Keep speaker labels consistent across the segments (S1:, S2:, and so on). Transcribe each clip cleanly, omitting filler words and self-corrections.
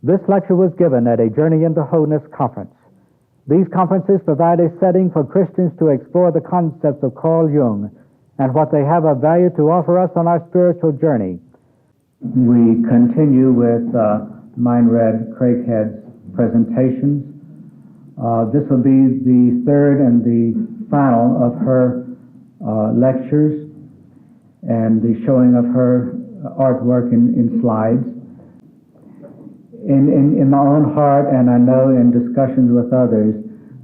S1: This lecture was given at a Journey into Wholeness conference. These conferences provide a setting for Christians to explore the concepts of Carl Jung and what they have of value to offer us on our spiritual journey. We continue with Meinrad Craighead's presentations. This will be the third and the final of her lectures and the showing of her artwork in slides. In my own heart, and I know in discussions with others,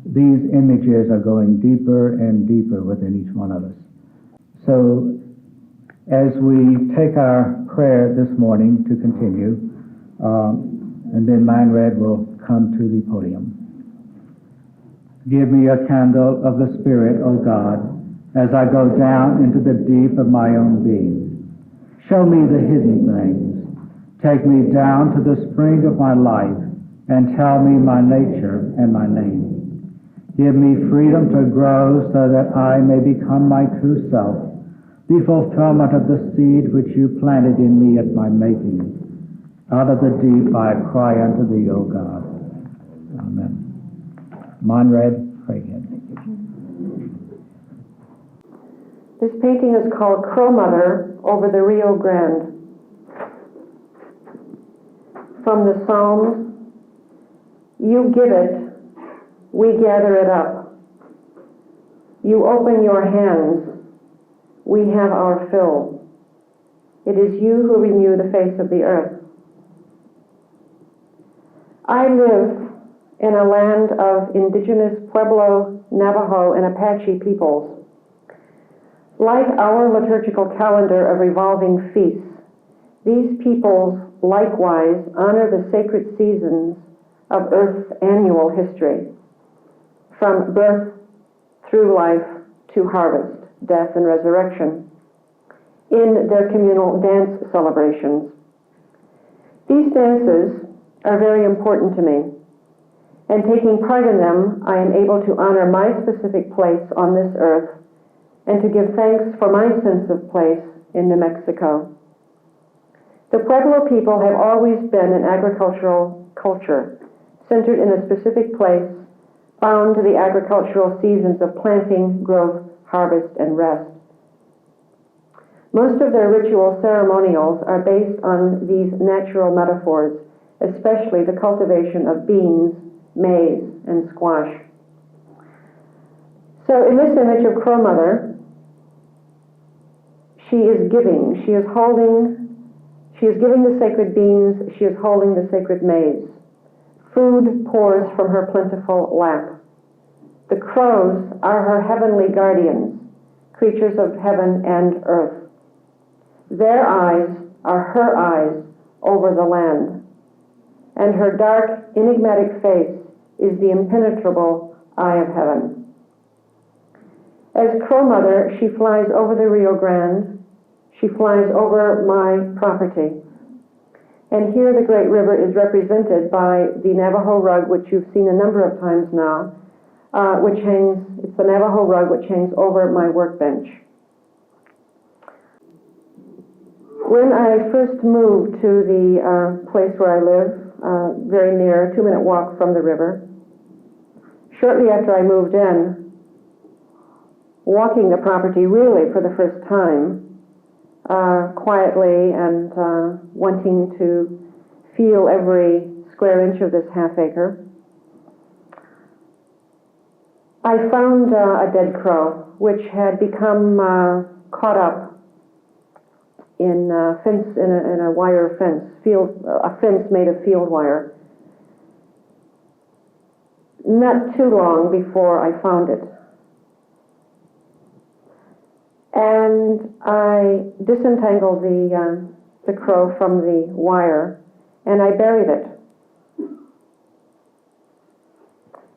S1: these images are going deeper and deeper within each one of us. So as we take our prayer this morning to continue, and then Meinrad will come to the podium. Give me a candle of the Spirit, O God, as I go down into the deep of my own being. Show me the hidden things. Take me down to the spring of my life and tell me my nature and my name. Give me freedom to grow so that I may become my true self, the fulfillment of the seed which you planted in me at my making. Out of the deep I cry unto thee, O God. Amen. Meinrad Craighead.
S2: This painting is called Crow Mother over the Rio Grande. From the Psalms, you give it, we gather it up. You open your hands, we have our fill. It is you who renew the face of the earth. I live in a land of indigenous Pueblo, Navajo, and Apache peoples. Like our liturgical calendar of revolving feasts, these peoples likewise honor the sacred seasons of Earth's annual history, from birth through life to harvest, death, and resurrection, in their communal dance celebrations. These dances are very important to me, and taking part in them, I am able to honor my specific place on this earth and to give thanks for my sense of place in New Mexico. The Pueblo people have always been an agricultural culture, centered in a specific place, bound to the agricultural seasons of planting, growth, harvest, and rest. Most of their ritual ceremonials are based on these natural metaphors, especially the cultivation of beans, maize, and squash. So in this image of Crow Mother, she is giving. She is giving the sacred beans, she is holding the sacred maize. Food pours from her plentiful lap. The crows are her heavenly guardians, creatures of heaven and earth. Their eyes are her eyes over the land, and her dark, enigmatic face is the impenetrable eye of heaven. As Crow Mother, she flies over the Rio Grande. She flies over my property. And here the great river is represented by the Navajo rug, which you've seen a number of times now, it's the Navajo rug which hangs over my workbench. When I first moved to the place where I live, very near, 2-minute walk from the river, shortly after I moved in, walking the property really for the first time, quietly and wanting to feel every square inch of this half acre, I found a dead crow which had become caught up in a fence, in a wire fence, a fence made of field wire. Not too long before I found it. And I disentangled the crow from the wire, and I buried it.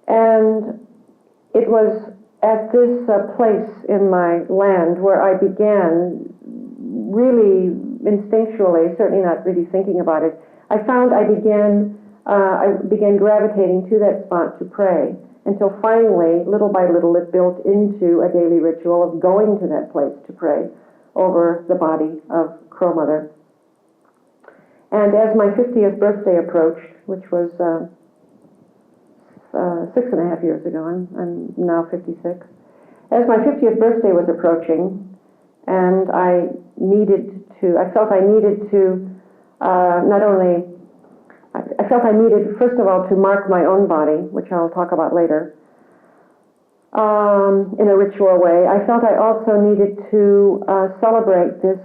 S2: And it was at this place in my land where I began, really instinctually, certainly not really thinking about it, I began gravitating to that spot to pray, until finally, little by little, it built into a daily ritual of going to that place to pray over the body of Crow Mother. And as my 50th birthday approached, which was 6.5 years ago, I'm now 56. As my 50th birthday was approaching, and I felt I needed to first of all, to mark my own body, which I'll talk about later, in a ritual way. I felt I also needed to celebrate this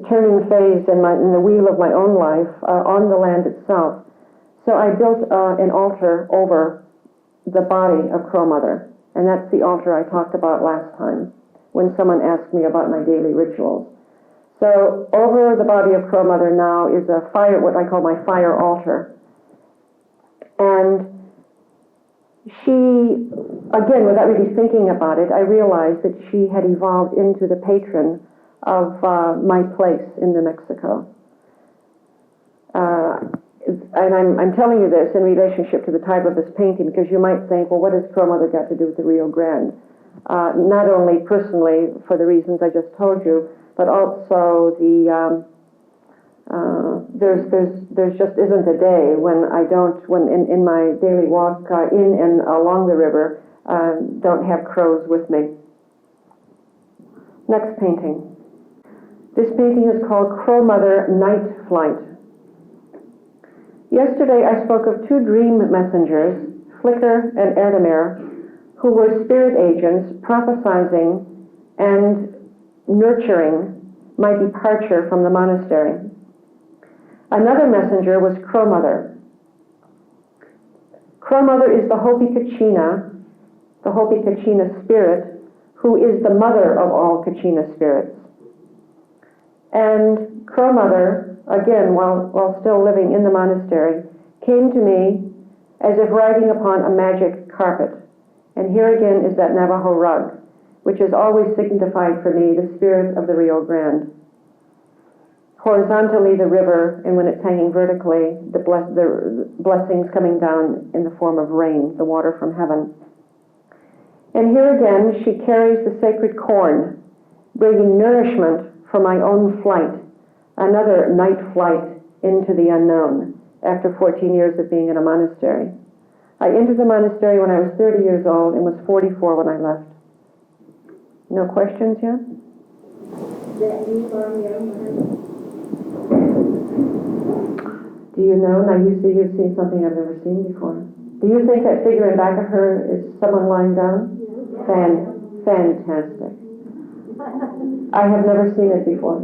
S2: turning phase in the wheel of my own life on the land itself. So I built an altar over the body of Crow Mother, and that's the altar I talked about last time when someone asked me about my daily rituals. So over the body of Crow Mother now is a fire, what I call my fire altar. And she, again, without really thinking about it, I realized that she had evolved into the patron of my place in New Mexico. And I'm telling you this in relationship to the type of this painting, because you might think, well, what has Crow Mother got to do with the Rio Grande? Not only personally for the reasons I just told you, but also there's just isn't a day when in my daily walk in and along the river don't have crows with me. Next painting. This painting is called Crow Mother Night Flight. Yesterday I spoke of two dream messengers, Flicker and Erdemir, who were spirit agents prophesizing and nurturing my departure from the monastery. Another messenger was Crow Mother. Crow Mother is the Hopi Kachina spirit, who is the mother of all Kachina spirits. And Crow Mother, again, while still living in the monastery, came to me as if riding upon a magic carpet. And here again is that Navajo rug, which has always signified for me the spirit of the Rio Grande. Horizontally, the river, and when it's hanging vertically, the blessings coming down in the form of rain, the water from heaven. And here again, she carries the sacred corn, bringing nourishment for my own flight, another night flight into the unknown after 14 years of being in a monastery. I entered the monastery when I was 30 years old and was 44 when I left. No questions yet? Do you know? Now you've seen something I've never seen before. Do you think that figure in back of her is someone lying down? Fantastic. I have never seen it before.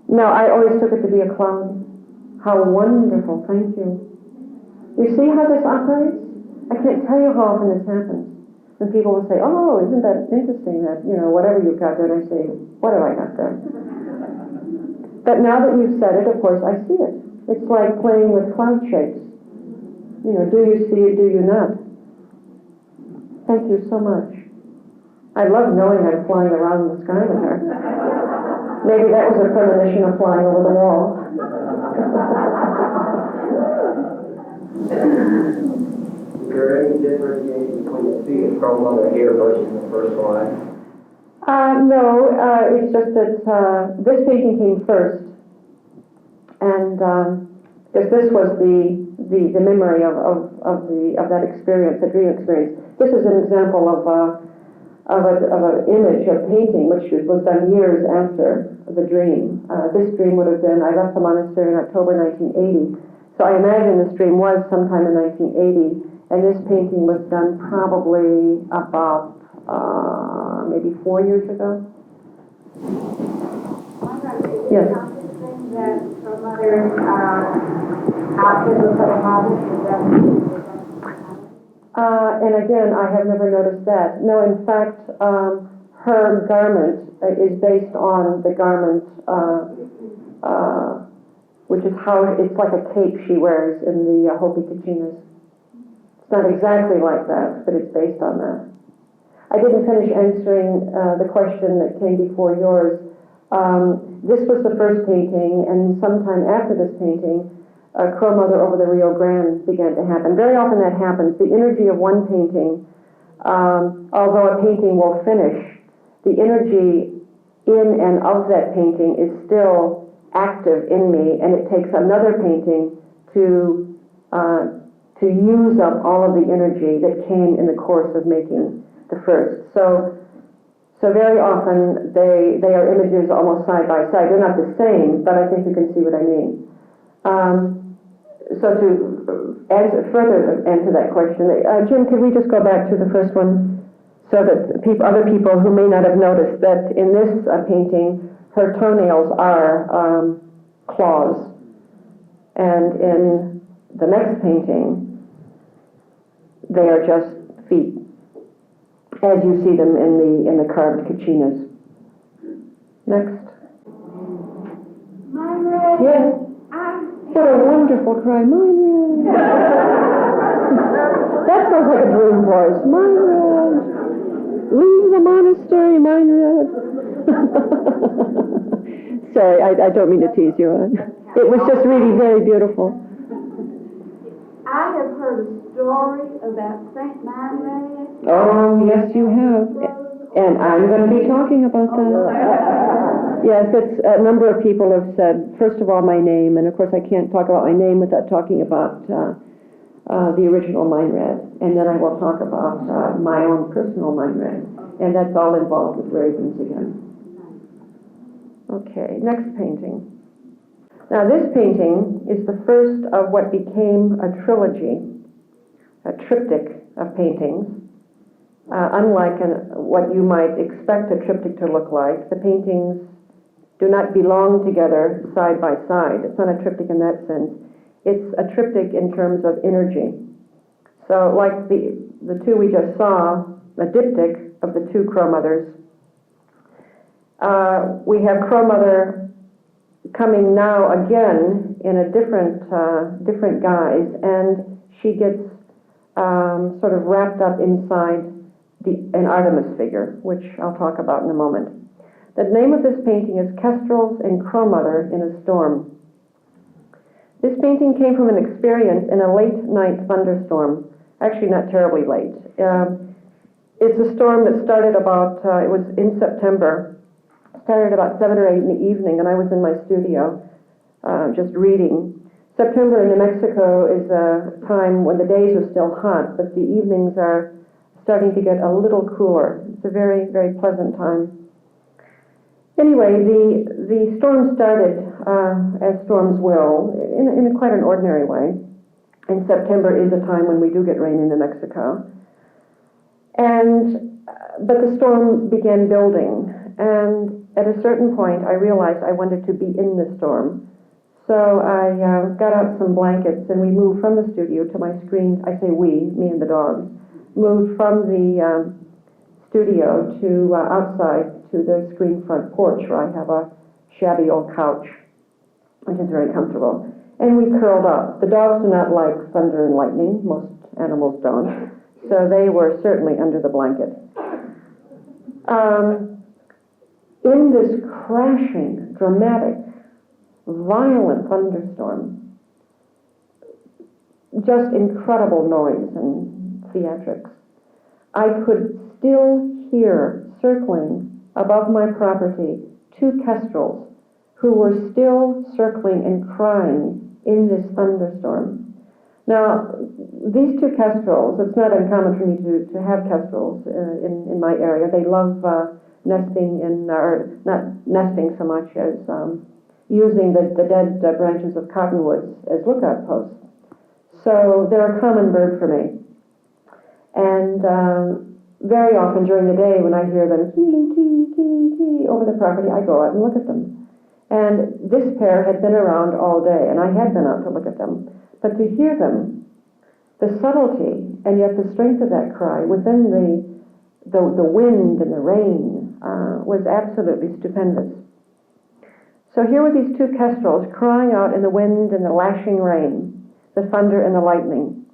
S2: No, I always took it to be a clown. How wonderful, thank you. You see how this operates? I can't tell you how often this happens. And people will say, oh, isn't that interesting that, whatever you've got there, and I say, what have I got there? But now that you've said it, of course, I see it. It's like playing with cloud shapes. Do you see it, do you not? Thank you so much. I love knowing I'm flying around in the sky with her. Maybe that was a premonition of flying over the wall.
S3: Is there any differentiation between seeing Crow Mother here versus the first one?
S2: No, it's just that this painting came first, and because this was the memory of that experience, the dream experience. This is an example of an image, a painting, which was done years after the dream. This dream would have been, I left the monastery in October 1980, so I imagine this dream was sometime in 1980, and this painting was done probably about maybe 4 years ago. Yes.
S4: That Crow Mother outfit was a hobbit.
S2: And again, I have never noticed that. No, in fact, her garment is based on the garment, which is how it's like a cape she wears in the Hopi Kachinas. It's not exactly like that, but it's based on that. I didn't finish answering the question that came before yours. This was the first painting, and sometime after this painting, Crow Mother over the Rio Grande began to happen. Very often that happens. The energy of one painting, although a painting will finish, the energy in and of that painting is still active in me, and it takes another painting to use up all of the energy that came in the course of making the first. So very often they are images almost side by side. They're not the same, but I think you can see what I mean. So to further answer that question, Jim, could we just go back to the first one so that other people who may not have noticed that in this painting, her toenails are claws, and in the next painting, they are just feet, as you see them in the carved kachinas. Next.
S4: Myra.
S2: Yes. What a wonderful cry, Myra. That sounds like a dream voice. Myra. Leave the monastery, Myra. Sorry, I don't mean to tease you. It was just really very beautiful.
S4: I have heard a story about St. Myra.
S2: Oh, yes, you have. And I'm going to be talking about that. Yes, it's, a number of people have said, first of all, my name, and of course I can't talk about my name without talking about the original Meinrad, and then I will talk about my own personal Meinrad, and that's all involved with ravens again. Okay, next painting. Now this painting is the first of what became a trilogy, a triptych of paintings. Unlike what you might expect a triptych to look like, the paintings do not belong together side by side. It's not a triptych in that sense. It's a triptych in terms of energy. So like the two we just saw, a diptych of the two Crow Mothers, we have Crow Mother coming now again in a different guise, and she gets sort of wrapped up inside an Artemis figure, which I'll talk about in a moment. The name of this painting is Kestrels and Crow Mother in a Storm. This painting came from an experience in a late night thunderstorm, actually not terribly late. It's a storm that started about, it was in September, started about 7 or 8 in the evening, and I was in my studio just reading. September in New Mexico is a time when the days are still hot, but the evenings are starting to get a little cooler. It's a very, very pleasant time. Anyway, the storm started, as storms will, in quite an ordinary way. And September is a time when we do get rain in New Mexico. But the storm began building, and at a certain point I realized I wanted to be in the storm. So I got out some blankets, and we moved from the studio to my screen. I say we, me and the dogs, moved from the studio to outside to the screen front porch, where I have a shabby old couch, which is very comfortable. And we curled up. The dogs do not like thunder and lightning. Most animals don't. So they were certainly under the blanket. In this crashing, dramatic, violent thunderstorm, just incredible noise and theatrics, I could still hear circling above my property two kestrels who were still circling and crying in this thunderstorm. Now, these two kestrels, it's not uncommon for me to have kestrels in my area. They love nesting or not nesting so much as using the dead branches of cottonwoods as lookout posts. So they're a common bird for me. And very often during the day when I hear them kee, kee, kee, kee over the property, I go out and look at them. And this pair had been around all day, and I had been out to look at them. But to hear them, the subtlety and yet the strength of that cry within the wind and the rain was absolutely stupendous. So here were these two kestrels crying out in the wind and the lashing rain, the thunder and the lightning.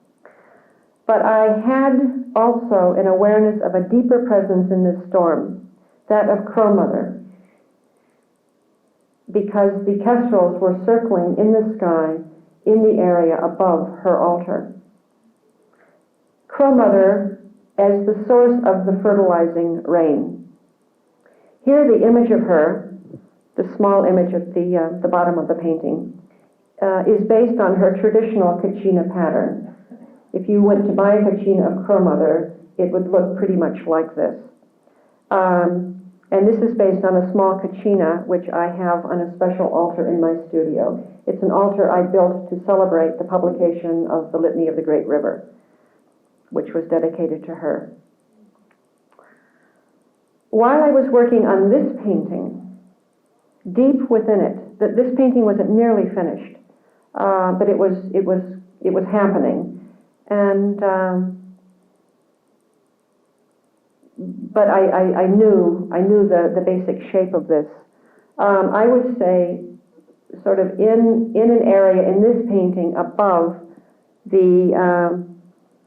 S2: But I had also an awareness of a deeper presence in this storm, that of Crow Mother, because the kestrels were circling in the sky in the area above her altar. Crow Mother as the source of the fertilizing rain. Here the image of her the small image at the bottom of the painting, is based on her traditional kachina pattern. If you went to buy a kachina of Crow Mother, it would look pretty much like this. And this is based on a small kachina, which I have on a special altar in my studio. It's an altar I built to celebrate the publication of the Litany of the Great River, which was dedicated to her. While I was working on this painting, deep within it, this painting wasn't nearly finished, but it was happening, and but I knew the basic shape of this. I would say, sort of in an area in this painting above the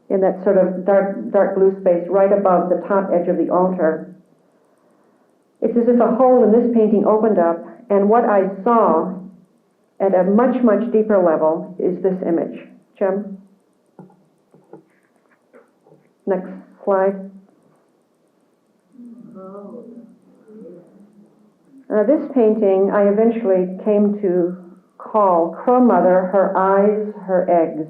S2: in that sort of dark blue space right above the top edge of the altar. It's as if a hole in this painting opened up, and what I saw at a much deeper level is this image. Jim? Next slide. This painting I eventually came to call Crow Mother, Her Eyes, Her Eggs.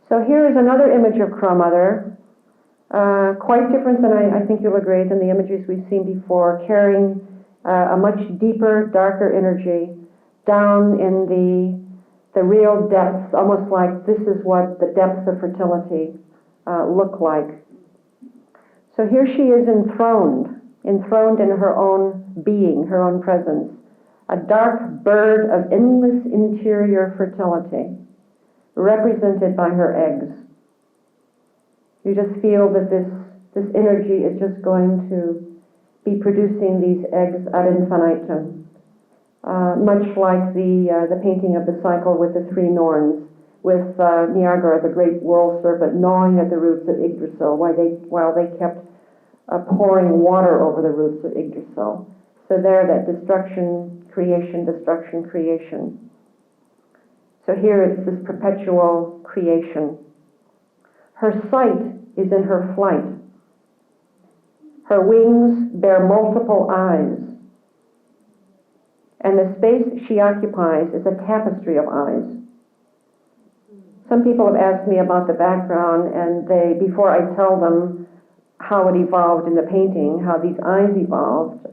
S2: So here is another image of Crow Mother, quite different than I think you'll agree than the images we've seen before, carrying a much deeper, darker energy down in the real depths, almost like this is what the depths of fertility look like. So here she is enthroned in her own being, her own presence, a dark bird of endless interior fertility, represented by her eggs. You just feel that this energy is just going to be producing these eggs ad infinitum, much like the painting of the cycle with the three Norns, with Niagara, the great world serpent, gnawing at the roots of Yggdrasil while they kept pouring water over the roots of Yggdrasil. So there, that destruction, creation, destruction, creation. So here it's this perpetual creation. Her sight is in her flight. Her wings bear multiple eyes. And the space she occupies is a tapestry of eyes. Some people have asked me about the background, and before I tell them how it evolved in the painting, how these eyes evolved,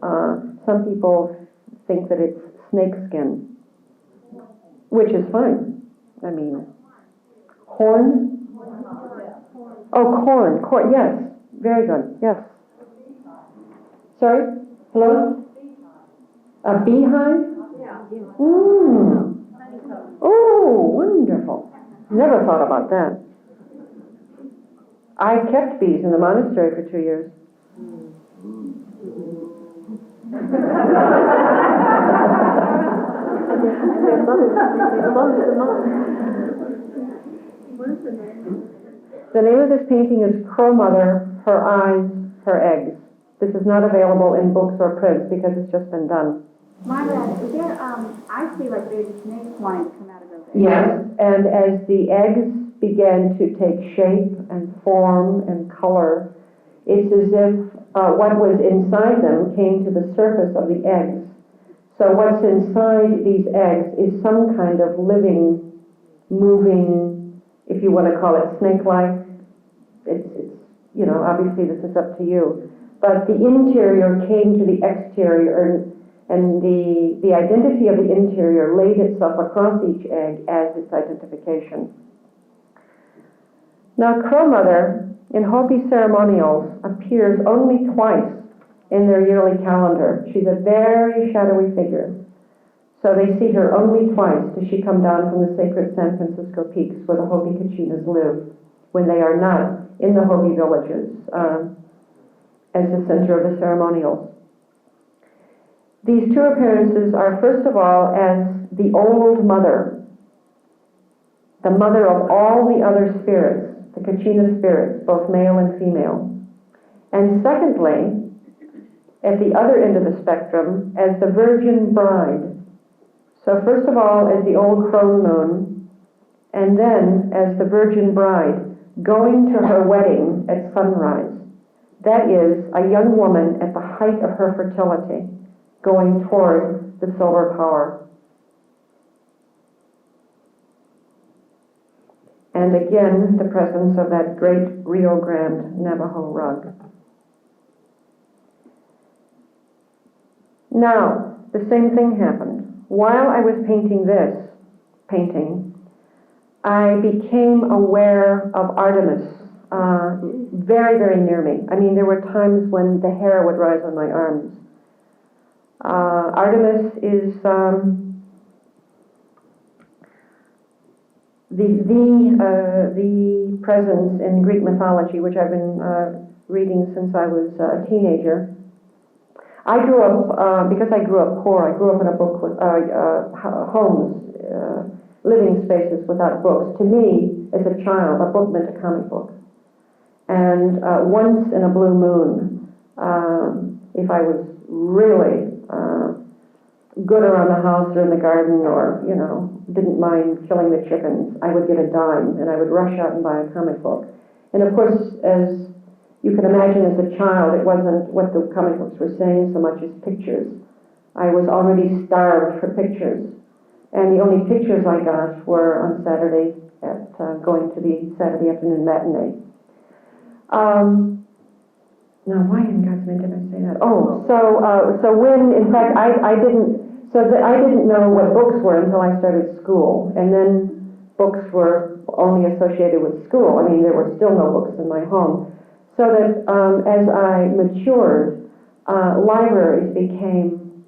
S2: some people think that it's snakeskin, which is fine. I mean, horn? Oh, corn, yes. Very good, yes. Sorry? Hello? A beehive? Oh, wonderful. Never thought about that. I kept bees in the monastery for 2 years. The name of this painting is Crow Mother, Her Eyes, Her Eggs. This is not available in books or prints because it's just been done.
S4: Margaret, is there, I see like baby snakes wanting to come out of those eggs.
S2: Yes, and as the eggs began to take shape and form and color, it's as if what was inside them came to the surface of the eggs. So what's inside these eggs is some kind of living, moving, if you want to call it snake-like. It's obviously this is up to you. But the interior came to the exterior, and the identity of the interior laid itself across each egg as its identification. Now, Crow Mother in Hopi ceremonials appears only twice in their yearly calendar. She's a very shadowy figure. So they see her only twice does she come down from the sacred San Francisco peaks where the Hopi Kachinas live, when they are not in the Hopi villages as the center of the ceremonials. These two appearances are, first of all, as the old mother, the mother of all the other spirits, the Kachina spirits, both male and female. And secondly, at the other end of the spectrum, as the Virgin Bride. So first of all, as the old crone moon, and then as the Virgin Bride, going to her wedding at sunrise. That is, a young woman at the height of her fertility, going toward the solar power. And again, the presence of that great Rio Grande Navajo rug. Now, the same thing happened. While I was painting this painting, I became aware of Artemis very, very near me. I mean, there were times when the hair would rise on my arms. Artemis is the presence in Greek mythology, which I've been reading since I was a teenager. I grew up, because I grew up poor, I grew up in a book with homes, living spaces without books. To me, as a child, a book meant a comic book. And once in a blue moon, if I was really good around the house or in the garden, or, you know, didn't mind killing the chickens, I would get a dime and I would rush out and buy a comic book. And of course, as you can imagine, as a child, it wasn't what the comic books were saying so much as pictures. I was already starved for pictures. And the only pictures I got were on Saturday at going to the Saturday afternoon matinee. Now, why in God's name did I say that? Oh, so when, in fact, I didn't know what books were until I started school. And then books were only associated with school. I mean, there were still no books in my home. So that as I matured, libraries became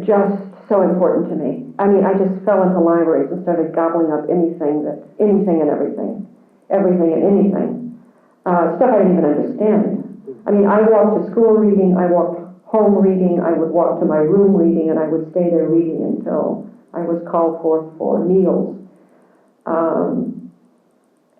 S2: just so important to me. I mean, I just fell into libraries and started gobbling up anything and everything and anything. Stuff I didn't even understand. I mean, I walked to school reading, I walked home reading, I would walk to my room reading, and I would stay there reading until I was called forth for meals.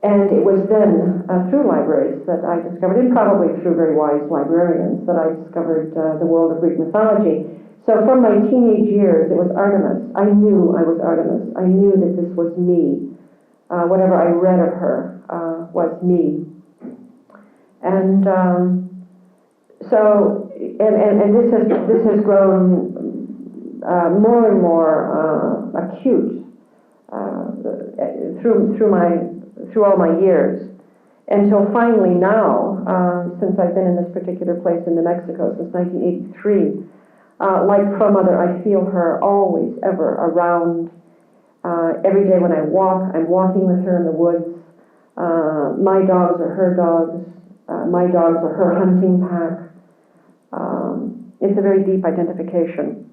S2: And it was then through libraries that I discovered, and probably through very wise librarians, that I discovered the world of Greek mythology. So from my teenage years, it was Artemis. I knew I was Artemis. I knew that this was me. Whatever I read of her was me. And this has grown more and more acute through all my years, until finally now, since I've been in this particular place in New Mexico since 1983, like Crow Mother, I feel her always, ever around. Every day when I walk, I'm walking with her in the woods. My dogs are her dogs. My dogs are her hunting pack. It's a very deep identification.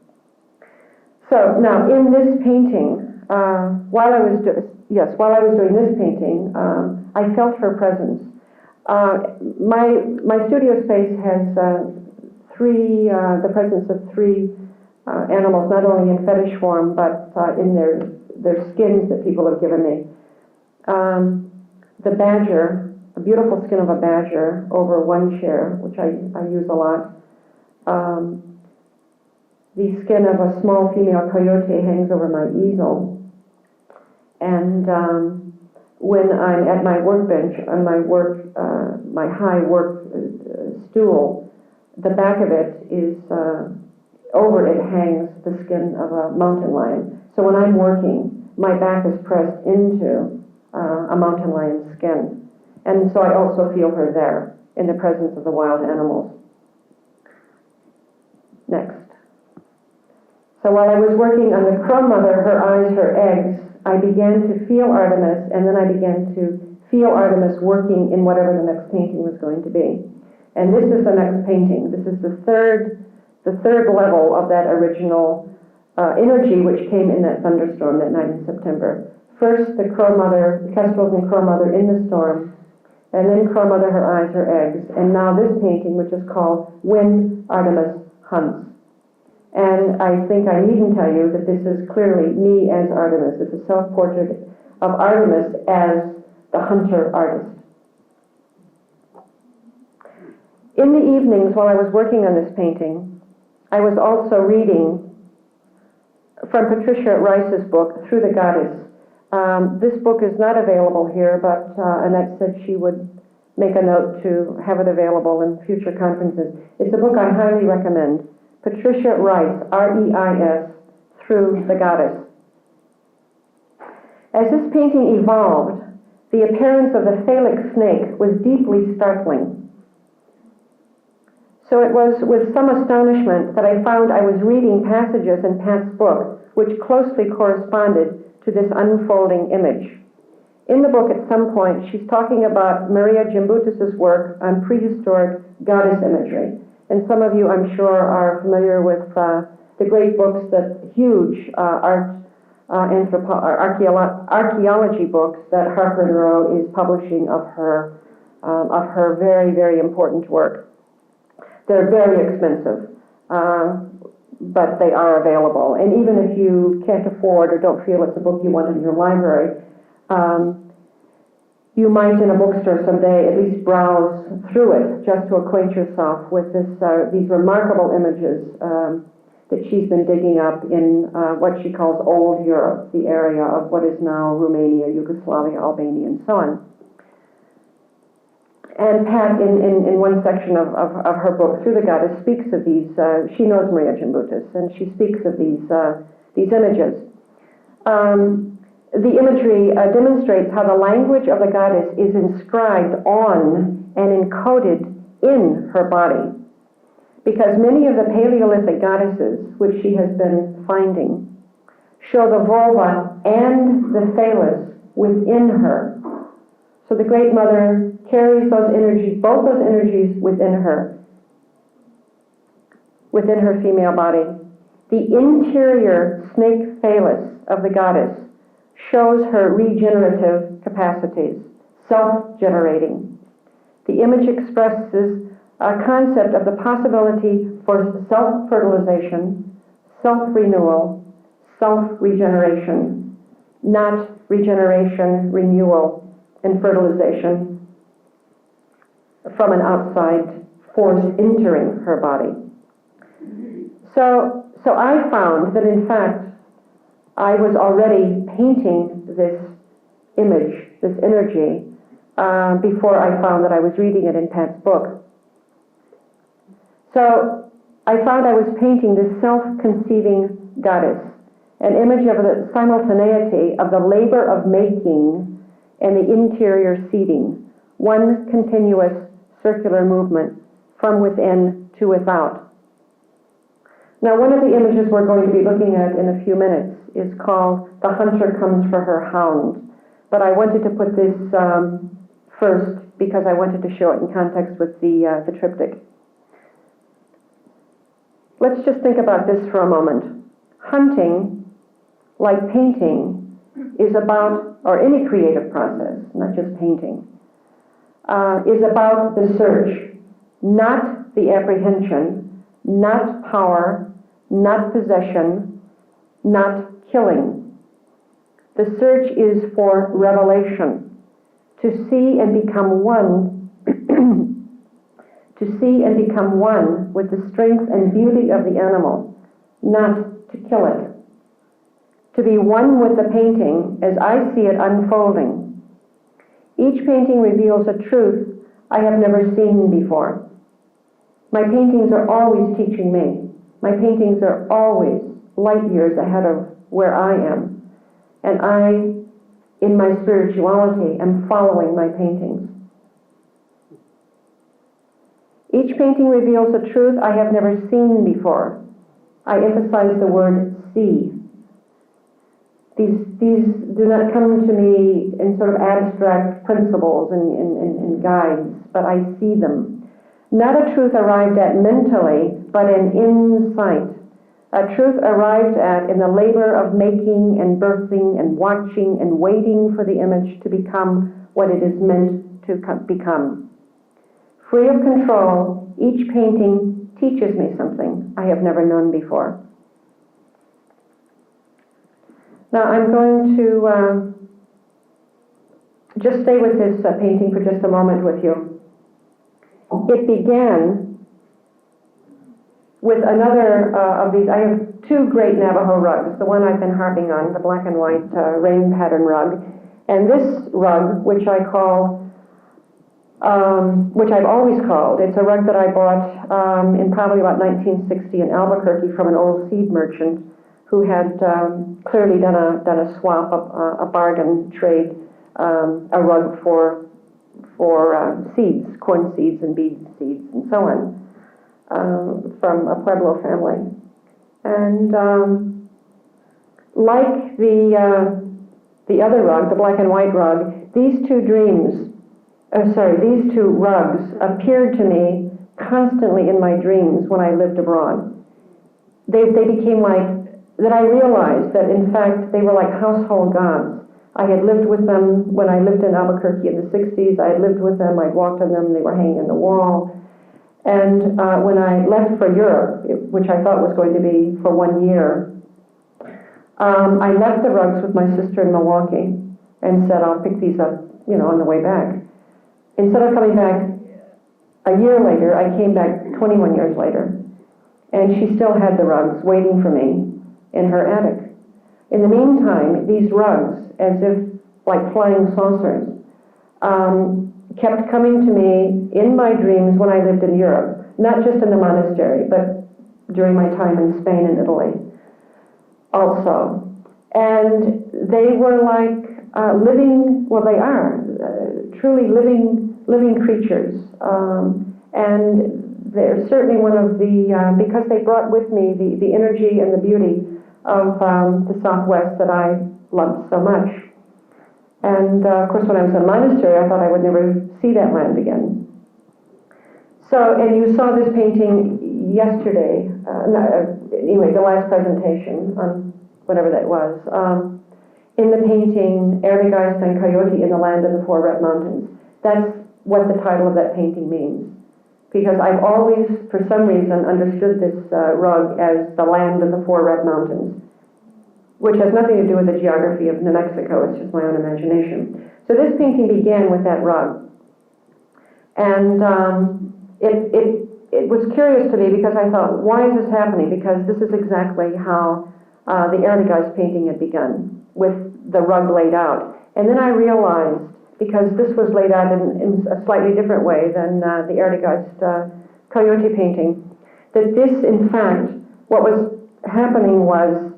S2: So now, in this painting, while I was doing this painting, I felt her presence. My studio space has the presence of three animals, not only in fetish form, but in their skins that people have given me. The badger, a beautiful skin of a badger over one chair, which I use a lot. The skin of a small female coyote hangs over my easel. And when I'm at my workbench, on my high work stool, the back of it is, over it hangs the skin of a mountain lion. So when I'm working, my back is pressed into a mountain lion's skin. And so I also feel her there in the presence of the wild animals. Next. So while I was working on the Crow Mother, her eyes, her eggs, I began to feel Artemis, and then I began to feel Artemis working in whatever the next painting was going to be. And this is the next painting. This is the third level of that original energy which came in that thunderstorm that night in September. First, the Crow Mother, the kestrels and Crow Mother in the storm, and then Crow Mother, her eyes, her eggs, and now this painting, which is called When Artemis Hunts. And I think I needn't tell you that this is clearly me as Artemis. It's a self-portrait of Artemis as the hunter artist. In the evenings while I was working on this painting, I was also reading from Patricia Rice's book, Through the Goddess. This book is not available here, but Annette said she would make a note to have it available in future conferences. It's a book I highly recommend. Patricia Rice, R-E-I-S, Through the Goddess. As this painting evolved, the appearance of the phallic snake was deeply startling. So it was with some astonishment that I found I was reading passages in Pat's book which closely corresponded to this unfolding image. In the book, at some point, she's talking about Maria Gimbutas's work on prehistoric goddess imagery. And some of you, I'm sure, are familiar with the great books, that huge archaeology books that Harper and Row is publishing of her very, very important work. They're very expensive, but they are available. And even if you can't afford or don't feel it's a book you want in your library, you might in a bookstore someday at least browse through it just to acquaint yourself with these remarkable images that she's been digging up in what she calls Old Europe, the area of what is now Romania, Yugoslavia, Albania, and so on. And Pat, in one section of her book, Through the Goddess, speaks of these, she knows Maria Gimbutas, and she speaks of these images. The imagery demonstrates how the language of the goddess is inscribed on and encoded in her body. Because many of the Paleolithic goddesses, which she has been finding, show the vulva and the phallus within her. So the Great Mother carries those energies, both those energies within her female body. The interior snake phallus of the goddess shows her regenerative capacities, self-generating. The image expresses a concept of the possibility for self-fertilization, self-renewal, self-regeneration, not regeneration, renewal, and fertilization from an outside force entering her body. So I found that, in fact, I was already painting this image, this energy, before I found that I was reading it in Pat's book. So I found I was painting this self-conceiving goddess, an image of the simultaneity of the labor of making and the interior seeding, one continuous circular movement from within to without. Now, one of the images we're going to be looking at in a few minutes is called The Hunter Comes for Her Hound. But I wanted to put this first because I wanted to show it in context with the triptych. Let's just think about this for a moment. Hunting, like painting, is about, or any creative process, not just painting, is about the search, not the apprehension, not power, not possession, not killing. The search is for revelation, to see and become one, to see and become one with the strength and beauty of the animal, not to kill it. To be one with the painting as I see it unfolding. Each painting reveals a truth I have never seen before. My paintings are always teaching me. My paintings are always light years ahead of where I am. And I, in my spirituality, am following my paintings. Each painting reveals a truth I have never seen before. I emphasize the word see. These do not come to me in sort of abstract principles and guides, but I see them. Not a truth arrived at mentally, but an insight. A truth arrived at in the labor of making and birthing and watching and waiting for the image to become what it is meant to become. Free of control, each painting teaches me something I have never known before. Now I'm going to just stay with this painting for just a moment with you. It began with another of these. I have two great Navajo rugs. The one I've been harping on, the black and white rain pattern rug, and this rug, which I call which I've always called. It's a rug that I bought in probably about 1960 in Albuquerque from an old seed merchant who had clearly done a swap, a bargain trade, a rug for seeds, corn seeds and beet seeds and so on, from a Pueblo family. And like the other rug, the black and white rug, these two rugs appeared to me constantly in my dreams when I lived abroad. They became like, that I realized that in fact they were like household gods. I had lived with them when I lived in Albuquerque in the 60s. I had lived with them, I'd walked on them, they were hanging on the wall. And when I left for Europe, which I thought was going to be for 1 year, I left the rugs with my sister in Milwaukee and said, I'll pick these up, on the way back. Instead of coming back a year later, I came back 21 years later, and she still had the rugs waiting for me in her attic. In the meantime, these rugs, as if like flying saucers, kept coming to me in my dreams when I lived in Europe, not just in the monastery, but during my time in Spain and Italy also. And they were like they are truly living creatures. And they're certainly one of the, because they brought with me the energy and the beauty of the Southwest that I loved so much. And of course, when I was in a monastery, I thought I would never see that land again. So, and you saw this painting yesterday, anyway, the last presentation on whatever that was. In the painting, Ernegeist and Coyote in the Land of the Four Red Mountains. That's what the title of that painting means. Because I've always, for some reason, understood this rug as the Land of the Four Red Mountains, which has nothing to do with the geography of New Mexico, it's just my own imagination. So this painting began with that rug. And it was curious to me because I thought, why is this happening? Because this is exactly how the Ernegeist painting had begun, with the rug laid out. And then I realized, because this was laid out in a slightly different way than the Ernegeist Coyote painting, that this, in fact, what was happening was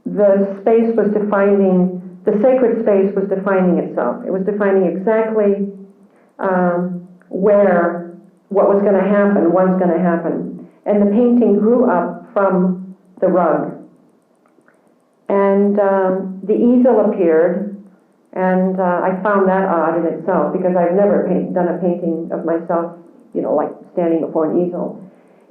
S2: the space was defining, the sacred space was defining itself. It was defining exactly where what was going to happen was going to happen. And the painting grew up from the rug. And the easel appeared, and I found that odd in itself because I've never done a painting of myself, like standing before an easel.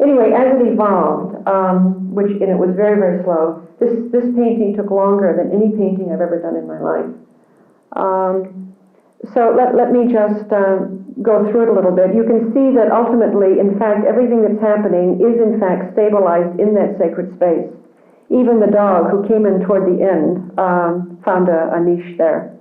S2: Anyway, as it evolved, and it was very, very slow, this painting took longer than any painting I've ever done in my life. So let me just go through it a little bit. You can see that ultimately, in fact, everything that's happening is in fact stabilized in that sacred space. Even the dog who came in toward the end found a niche there.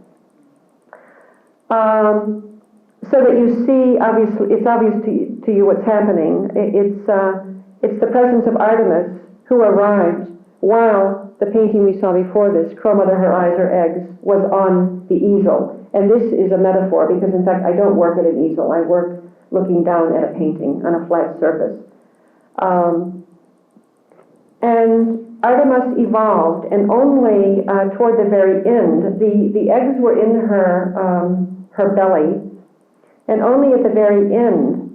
S2: So that you see, obviously, it's obvious to you what's happening. It's the presence of Artemis who arrived while the painting we saw before this, Crow Mother, Her Eyes, Her Eggs, was on the easel. And this is a metaphor because, in fact, I don't work at an easel. I work looking down at a painting on a flat surface. And Artemis evolved, and only toward the very end, the eggs were in her belly, and only at the very end,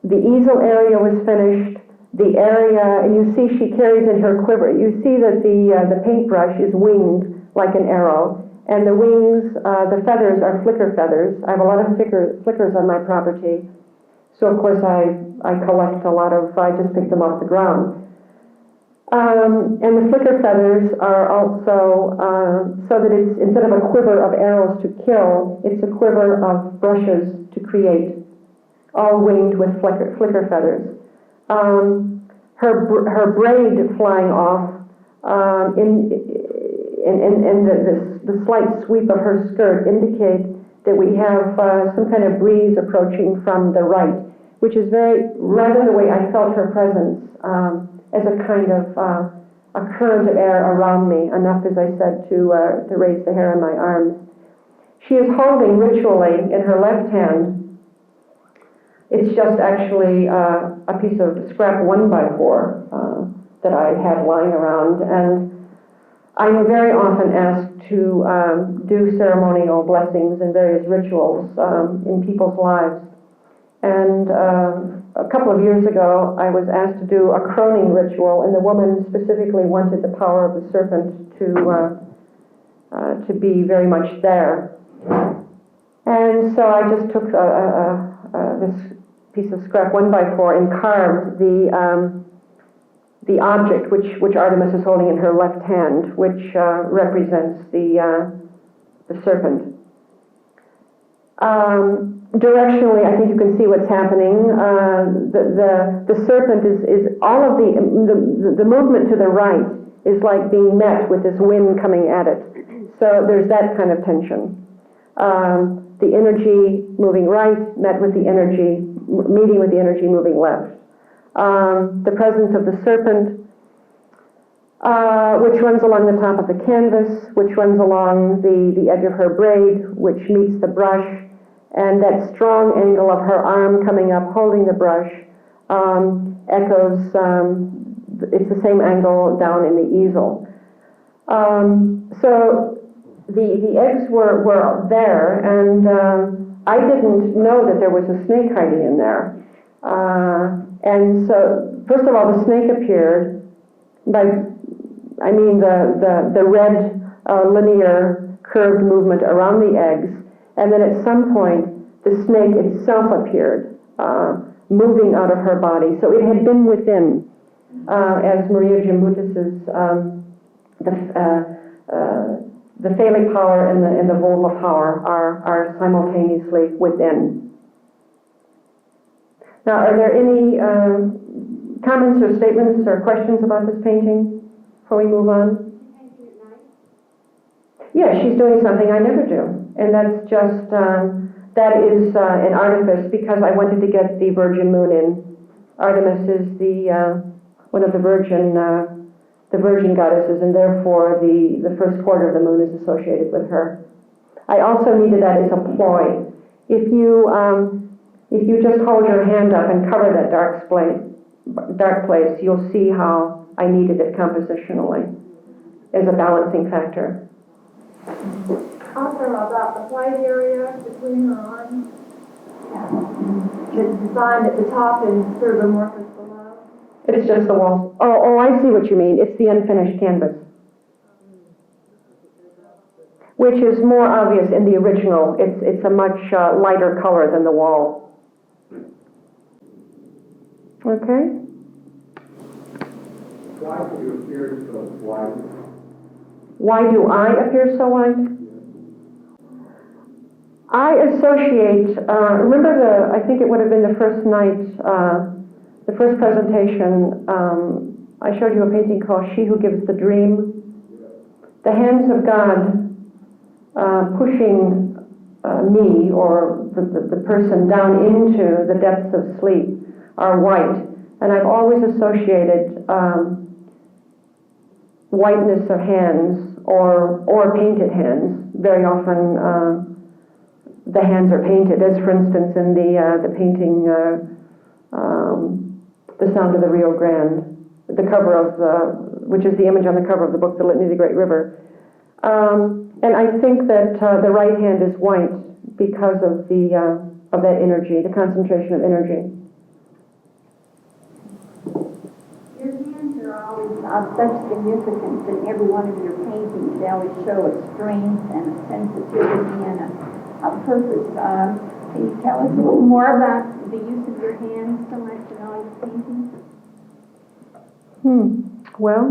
S2: the easel area was finished. The area, and you see she carries in her quiver. You see that the paintbrush is winged like an arrow, and the wings, the feathers are flicker feathers. I have a lot of flickers on my property, so of course I collect a lot of. I just pick them off the ground. And the flicker feathers are also so that it's, instead of a quiver of arrows to kill, it's a quiver of brushes to create, all winged with flicker feathers. Her braid flying off, and the slight sweep of her skirt indicate that we have some kind of breeze approaching from the right, which is rather the way I felt her presence, as a kind of a current of air around me, enough, as I said, to raise the hair on my arms. She is holding ritually in her left hand, it's just actually a piece of scrap 1x4 that I had lying around, and I'm very often asked to do ceremonial blessings and various rituals in people's lives. And a couple of years ago, I was asked to do a croning ritual, and the woman specifically wanted the power of the serpent to be very much there. And so I just took this piece of scrap 1x4 and carved the object which Artemis is holding in her left hand, which represents the serpent. Directionally, I think you can see what's happening. The serpent is all of the movement to the right is like being met with this wind coming at it. So there's that kind of tension. The energy moving right met with the energy, meeting with the energy moving left. The presence of the serpent, which runs along the top of the canvas, which runs along the edge of her braid, which meets the brush, and that strong angle of her arm coming up, holding the brush, echoes, it's the same angle down in the easel. So the eggs were there, and I didn't know that there was a snake hiding in there. And so, first of all, the snake appeared I mean the red linear curved movement around the eggs, and then at some point the snake itself appeared, moving out of her body. So it had been within, as Maria Gimbutas's the phallic power and the vulva power are simultaneously within. Now, are there any comments or statements or questions about this painting before we move on? Yeah, she's doing something I never do, and that's just that is an artifice because I wanted to get the Virgin Moon in. Artemis is the one of the Virgin goddesses, and therefore the first quarter of the moon is associated with her. I also needed that as a ploy. If you just hold your hand up and cover that dark place, you'll see how I needed it compositionally as a balancing factor.
S4: Also about the white area between her arms. It's defined at the top and sort of amorphous below.
S2: It's just the wall. Oh, I see what you mean. It's the unfinished canvas, which is more obvious in the original. It's a much lighter color than the wall. Okay?
S3: Why do you appear so white?
S2: Why do I appear so white? I associate, remember I think it would have been the first night, the first presentation, I showed you a painting called She Who Gives the Dream. The hands of God pushing me or the person down into the depths of sleep are white. And I've always associated whiteness of hands or painted hands. Very often the hands are painted, as for instance in the painting The Sound of the Rio Grande, the cover of which is the image on the cover of the book The Litany of the Great River. And I think that the right hand is white because of that energy, the concentration of energy.
S4: Your hands are always of such significance in every one of your paintings. They always show a strength and a sensitivity and a purpose. Can you tell us a little more about the use of your hands so much in all your paintings?
S2: Well,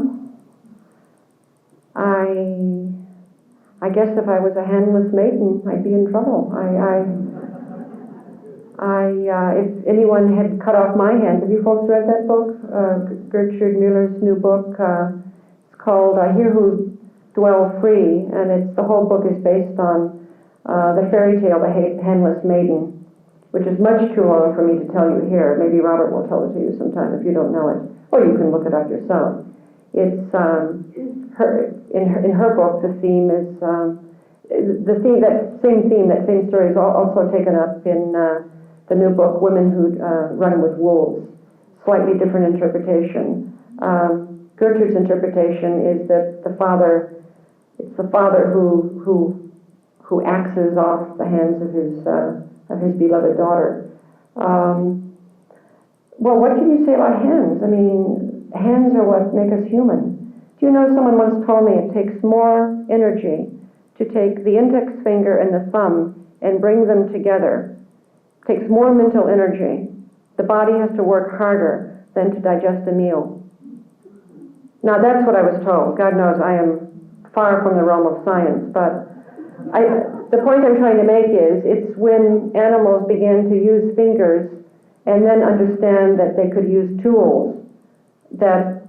S2: I guess if I was a handless maiden, I'd be in trouble. If anyone had cut off my hands, have you folks read that book? Gertrude Müller's new book. It's called Here Who Dwell Free, and the whole book is based on the fairy tale, The Handless Maiden, which is much too long for me to tell you here. Maybe Robert will tell it to you sometime if you don't know it, or you can look it up yourself. It's in her book. The theme is the theme, that same story is also taken up in the new book, Women Who Run With Wolves. Slightly different interpretation. Gertrude's interpretation is that it's the father who axes off the hands of his beloved daughter. Well, what can you say about hands? I mean, hands are what make us human. Do you know, someone once told me it takes more energy to take the index finger and the thumb and bring them together. It takes more mental energy. The body has to work harder than to digest a meal. Now, that's what I was told. God knows I am far from the realm of science, but the point I'm trying to make is it's when animals began to use fingers and then understand that they could use tools that,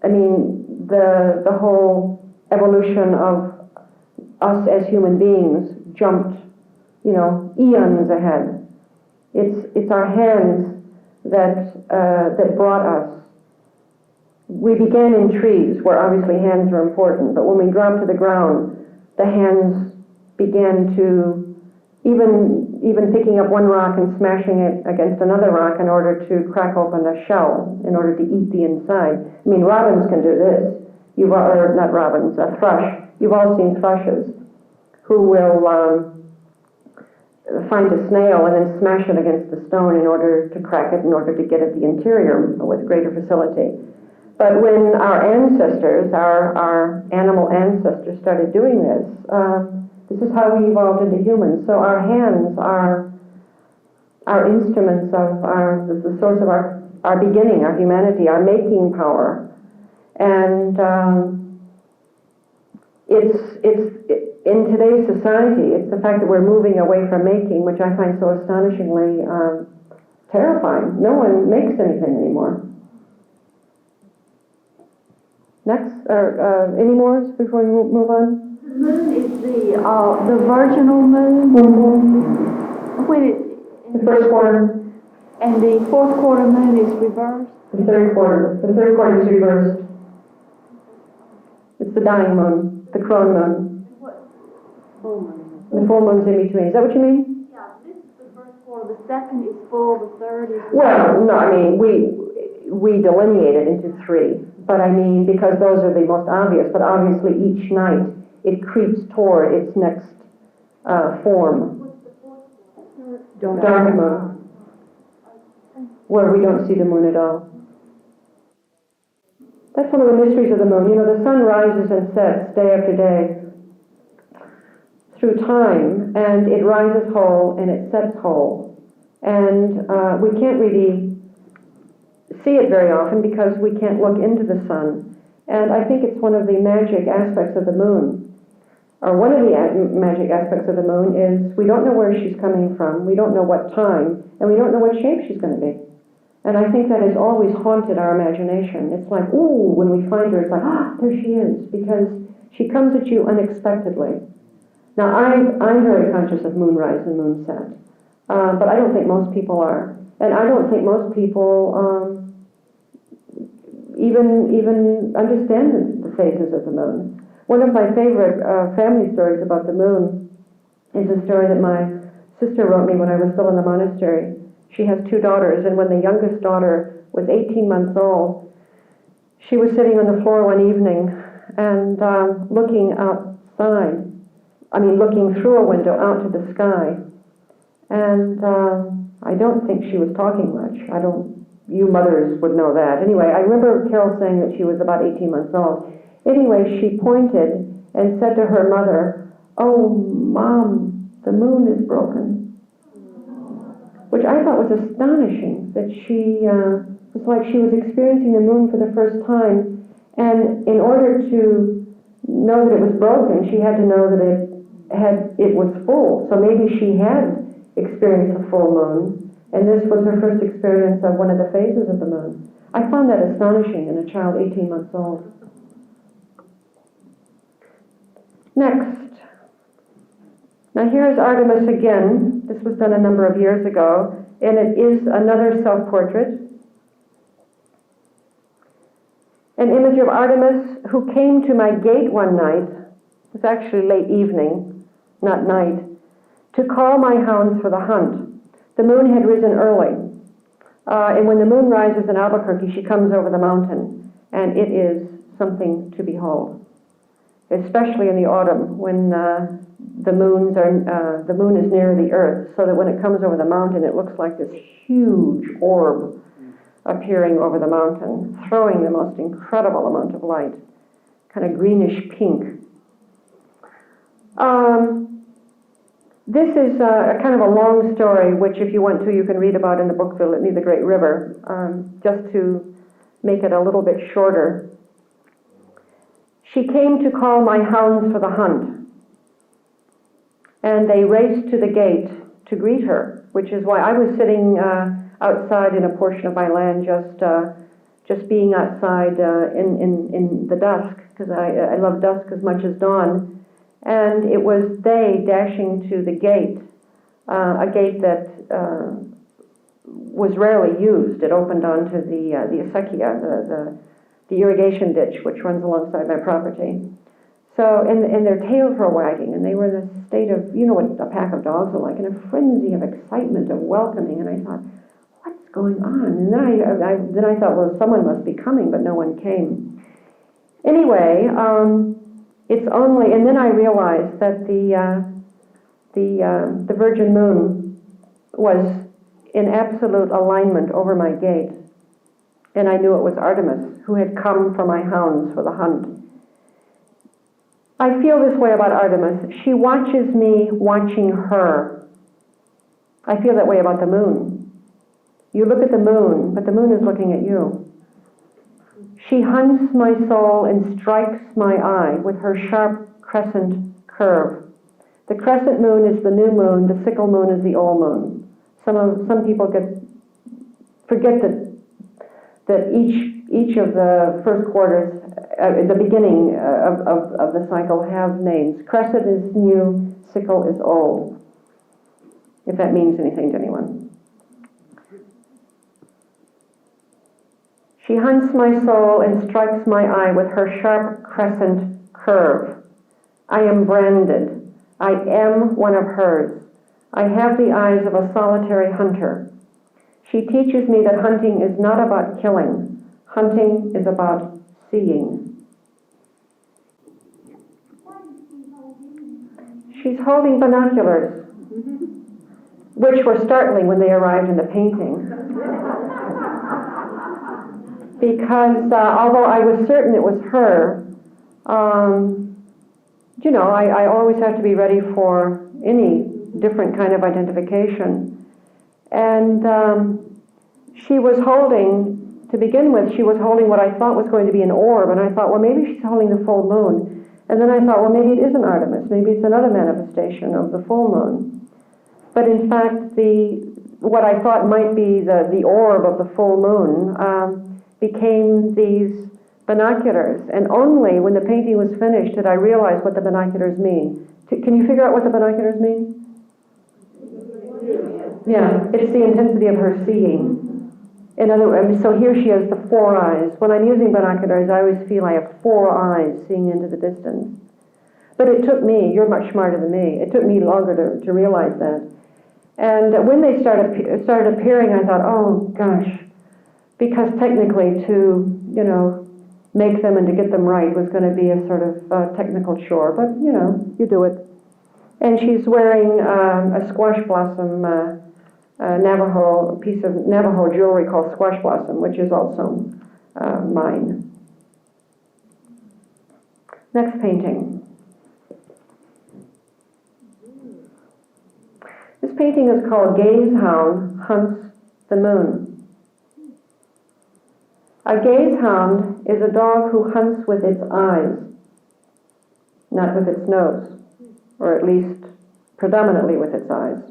S2: I mean, the whole evolution of us as human beings jumped, eons ahead. It's our hands that brought us. We began in trees, where obviously hands are important, but when we dropped to the ground, the hands began to, even picking up one rock and smashing it against another rock in order to crack open a shell, in order to eat the inside. I mean, robins can do this. Not robins, a thrush. You've all seen thrushes who will find a snail and then smash it against the stone in order to crack it, in order to get at the interior with greater facility. But when our ancestors, our animal ancestors, started doing this, this is how we evolved into humans. So our hands are our instruments of the source of our beginning, our humanity, our making power. And it's in today's society, it's the fact that we're moving away from making, which I find so astonishingly terrifying. No one makes anything anymore. Next, any more before we move on?
S4: The moon is the virginal moon.
S2: Mm-hmm.
S4: When it
S2: The first quarter.
S4: And the fourth quarter moon is reversed.
S2: The third quarter is reversed. It's the dying moon, the crone moon.
S4: What? Full moon.
S2: The full moon's in between. Is that what you mean?
S4: Yeah, this is the first quarter. The second is full. The third is.
S2: Well, no, I mean, we delineate it into three. But I mean, because those are the most obvious, but obviously each night it creeps toward its next form. Dark moon, where we don't see the moon at all. That's one of the mysteries of the moon. The sun rises and sets day after day through time, and it rises whole and it sets whole. And we can't really see it very often because we can't look into the sun. And I think it's one of the magic aspects of the moon. Or one of the magic aspects of the moon is we don't know where she's coming from, we don't know what time, and we don't know what shape she's going to be. And I think that has always haunted our imagination. It's like, ooh, when we find her, it's like, there she is, because she comes at you unexpectedly. Now, I'm very conscious of moonrise and moonset, but I don't think most people are. And I don't think most people even understand the phases of the moon. One of my favorite family stories about the moon is a story that my sister wrote me when I was still in the monastery. She has two daughters, and when the youngest daughter was 18 months old, she was sitting on the floor one evening and looking outside. Looking through a window out to the sky. And I don't think she was talking much. You mothers would know that. Anyway, I remember Carol saying that she was about 18 months old. Anyway, she pointed and said to her mother, "Oh, Mom, the moon is broken." Which I thought was astonishing, that she was like she was experiencing the moon for the first time, and in order to know that it was broken, she had to know that it was full. So maybe she had experienced a full moon, and this was her first experience of one of the phases of the moon. I found that astonishing in a child 18 months old. Next. Now here's Artemis again. This was done a number of years ago, and it is another self-portrait. An image of Artemis who came to my gate one night. It was actually late evening. not night, to call my hounds for the hunt. The moon had risen early, and when the moon rises in Albuquerque, she comes over the mountain, and it is something to behold, especially in the autumn when the moon is near the earth, so that when it comes over the mountain, it looks like this huge orb appearing over the mountain, throwing the most incredible amount of light, kind of greenish pink. This is a kind of a long story, which if you want to, you can read about in the book, The Litany of the Great River, just to make it a little bit shorter. She came to call my hounds for the hunt, and they raced to the gate to greet her, which is why I was sitting outside in a portion of my land, just being outside in the dusk, because I love dusk as much as dawn. And it was they dashing to the gate, a gate that was rarely used. It opened onto the acequia, the irrigation ditch, which runs alongside my property. So, and their tails were wagging, and they were in a state of, you know what a pack of dogs are like, in a frenzy of excitement, of welcoming. And I thought, what's going on? And then I thought, well, someone must be coming, but no one came. Anyway, it's only, and then I realized that the Virgin Moon was in absolute alignment over my gate, and I knew it was Artemis who had come for my hounds for the hunt. I feel this way about Artemis. She watches me watching her. I feel that way about the moon. You look at the moon, but the moon is looking at you. She hunts my soul and strikes my eye with her sharp crescent curve. The crescent moon is the new moon, the sickle moon is the old moon. Some people forget that each of the first quarters, the beginning of the cycle, have names. Crescent is new, sickle is old, if that means anything to anyone. She hunts my soul and strikes my eye with her sharp crescent curve. I am branded. I am one of hers. I have the eyes of a solitary hunter. She teaches me that hunting is not about killing. Hunting is about seeing. She's holding binoculars, which were startling when they arrived in the painting. Because although I was certain it was her, you know, I always have to be ready for any different kind of identification. And she was holding, to begin with, she was holding what I thought was going to be an orb, and I thought, well, maybe she's holding the full moon. And then I thought, well, maybe it isn't Artemis. Maybe it's another manifestation of the full moon. But in fact, what I thought might be the orb of the full moon became these binoculars. And only when the painting was finished did I realize what the binoculars mean. Can you figure out what the binoculars mean? Yeah, it's the intensity of her seeing. In other words, so here she has the four eyes. When I'm using binoculars, I always feel I have four eyes seeing into the distance. But it took me, you're much smarter than me, it took me longer to realize that. And when they started appearing, I thought, oh gosh, because technically to, you know, make them and to get them right was going to be a sort of technical chore, but you know, you do it. And she's wearing a squash blossom, Navajo, piece of Navajo jewelry called squash blossom, which is also mine. Next painting. This painting is called Gaze Hound Hunts the Moon. A gaze hound is a dog who hunts with its eyes, not with its nose, or at least predominantly with its eyes.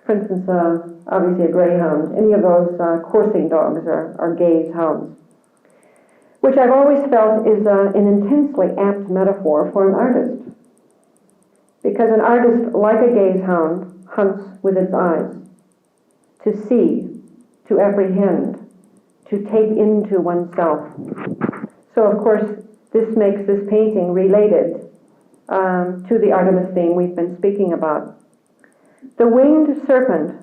S2: For instance, obviously a greyhound, any of those coursing dogs are gaze hounds, which I've always felt is an intensely apt metaphor for an artist. Because an artist, like a gaze hound, hunts with its eyes, to see, to apprehend, to take into oneself. So of course, this makes this painting related to the Artemis theme we've been speaking about. The winged serpent,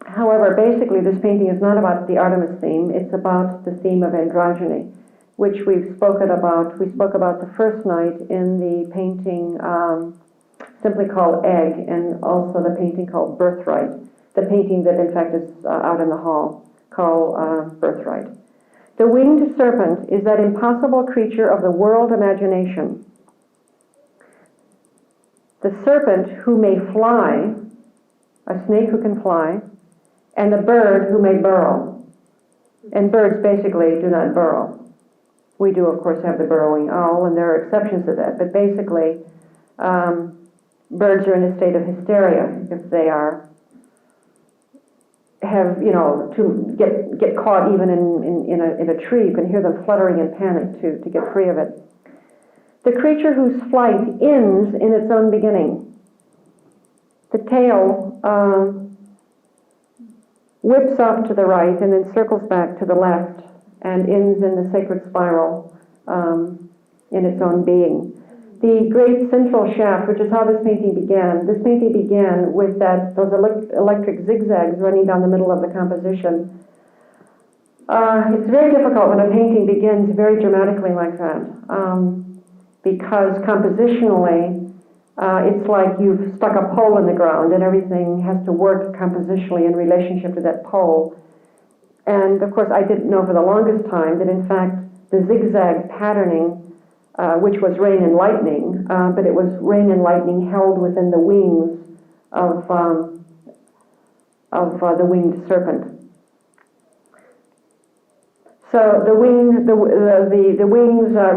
S2: however, basically this painting is not about the Artemis theme, it's about the theme of androgyny, which we've spoken about. We spoke about the first night in the painting simply called Egg, and also the painting called Birthright, the painting that in fact is out in the hall called Birthright. The winged serpent is that impossible creature of the world imagination. The serpent who may fly, a snake who can fly, and the bird who may burrow. And birds basically do not burrow. We do, of course, have the burrowing owl, and there are exceptions to that, but basically, birds are in a state of hysteria if they to get caught even in a tree. You can hear them fluttering in panic to get free of it. The creature whose flight ends in its own beginning. The tail whips off to the right and then circles back to the left and ends in the sacred spiral in its own being. The great central shaft, which is how this painting began, with those electric zigzags running down the middle of the composition. It's very difficult when a painting begins very dramatically like that, because compositionally, it's like you've stuck a pole in the ground and everything has to work compositionally in relationship to that pole. And of course, I didn't know for the longest time that in fact the zigzag patterning, which was rain and lightning, but it was rain and lightning held within the wings of the winged serpent. So the wings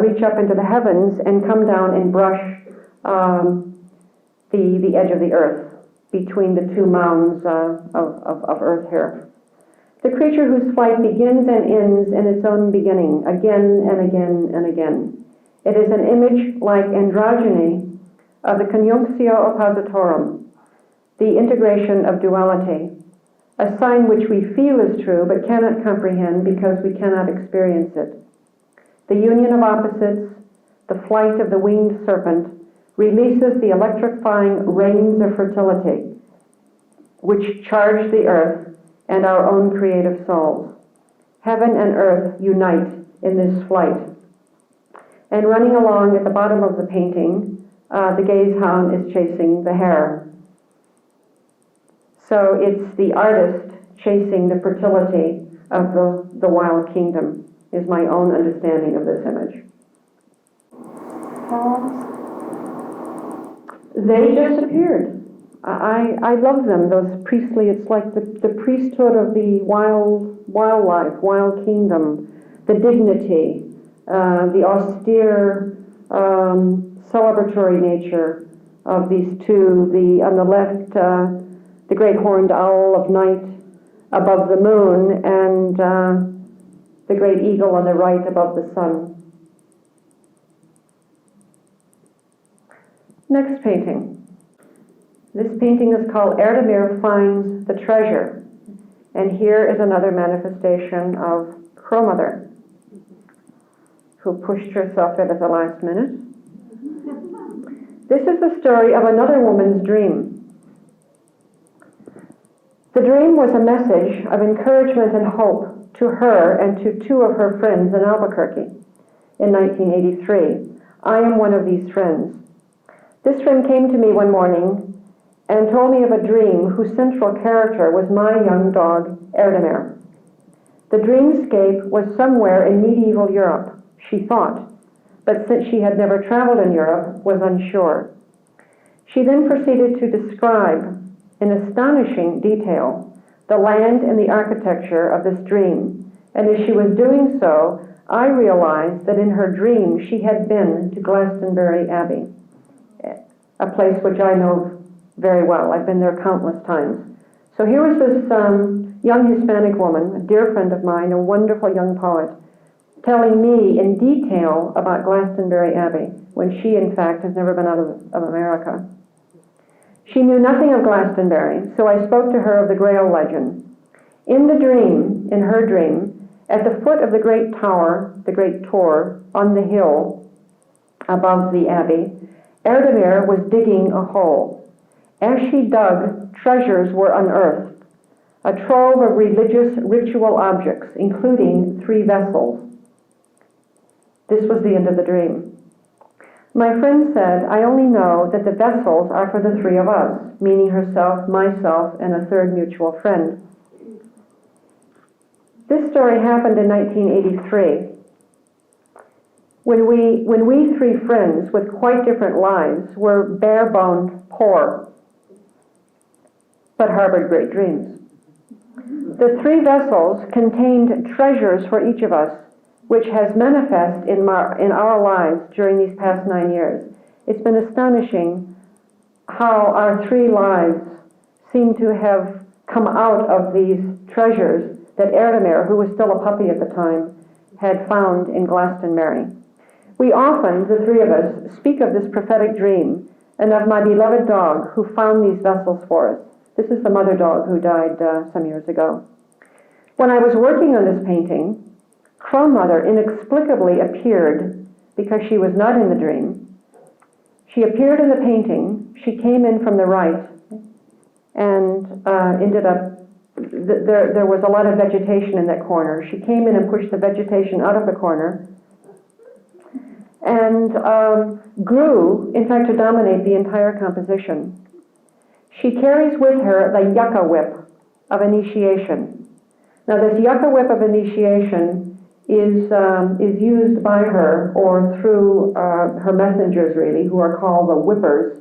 S2: reach up into the heavens and come down and brush the edge of the earth between the two mounds of earth here. The creature whose flight begins and ends in its own beginning, again and again and again. It is an image like androgyny of the conjunctio oppositorum, the integration of duality, a sign which we feel is true but cannot comprehend because we cannot experience it. The union of opposites, the flight of the winged serpent, releases the electrifying rains of fertility, which charge the earth and our own creative souls. Heaven and earth unite in this flight. And running along at the bottom of the painting, the gazehound is chasing the hare. So it's the artist chasing the fertility of the wild kingdom, is my own understanding of this image. They just appeared. I love them, those priestly, it's like the priesthood of the wildlife, wild kingdom, the dignity, the austere, celebratory nature of these two. On the left, the great horned owl of night above the moon, and the great eagle on the right above the sun. Next painting. This painting is called Erdemir Finds the Treasure. And here is another manifestation of Crow Mother, who pushed herself in at the last minute. This is the story of another woman's dream. The dream was a message of encouragement and hope to her and to two of her friends in Albuquerque in 1983. I am one of these friends. This friend came to me one morning and told me of a dream whose central character was my young dog, Erdemir. The dreamscape was somewhere in medieval Europe, she thought, but since she had never traveled in Europe, was unsure. She then proceeded to describe in astonishing detail the land and the architecture of this dream, and as she was doing so, I realized that in her dream she had been to Glastonbury Abbey, a place which I know very well. I've been there countless times. So here was this young Hispanic woman, a dear friend of mine, a wonderful young poet, telling me in detail about Glastonbury Abbey, when she, in fact, has never been out of America. She knew nothing of Glastonbury, so I spoke to her of the Grail legend. In her dream, at the foot of the great tower, the great Tor, on the hill, above the abbey, Erdemir was digging a hole. As she dug, treasures were unearthed, a trove of religious ritual objects, including 3 vessels. This was the end of the dream. My friend said, "I only know that the vessels are for the 3 of us," meaning herself, myself, and a 3rd mutual friend. This story happened in 1983. When we 3 friends with quite different lives were bare-boned poor, but harbored great dreams. The 3 vessels contained treasures for each of us, which has manifest in our lives during these past 9 years. It's been astonishing how our 3 lives seem to have come out of these treasures that Erdemir, who was still a puppy at the time, had found in Glastonbury. We often, the 3 of us, speak of this prophetic dream and of my beloved dog who found these vessels for us. This is the mother dog who died some years ago. When I was working on this painting, Crow Mother inexplicably appeared because she was not in the dream. She appeared in the painting. She came in from the right and ended up, there was a lot of vegetation in that corner. She came in and pushed the vegetation out of the corner and grew, in fact, to dominate the entire composition. She carries with her the yucca whip of initiation. Now, this yucca whip of initiation is used by her or through her messengers, really, who are called the whippers.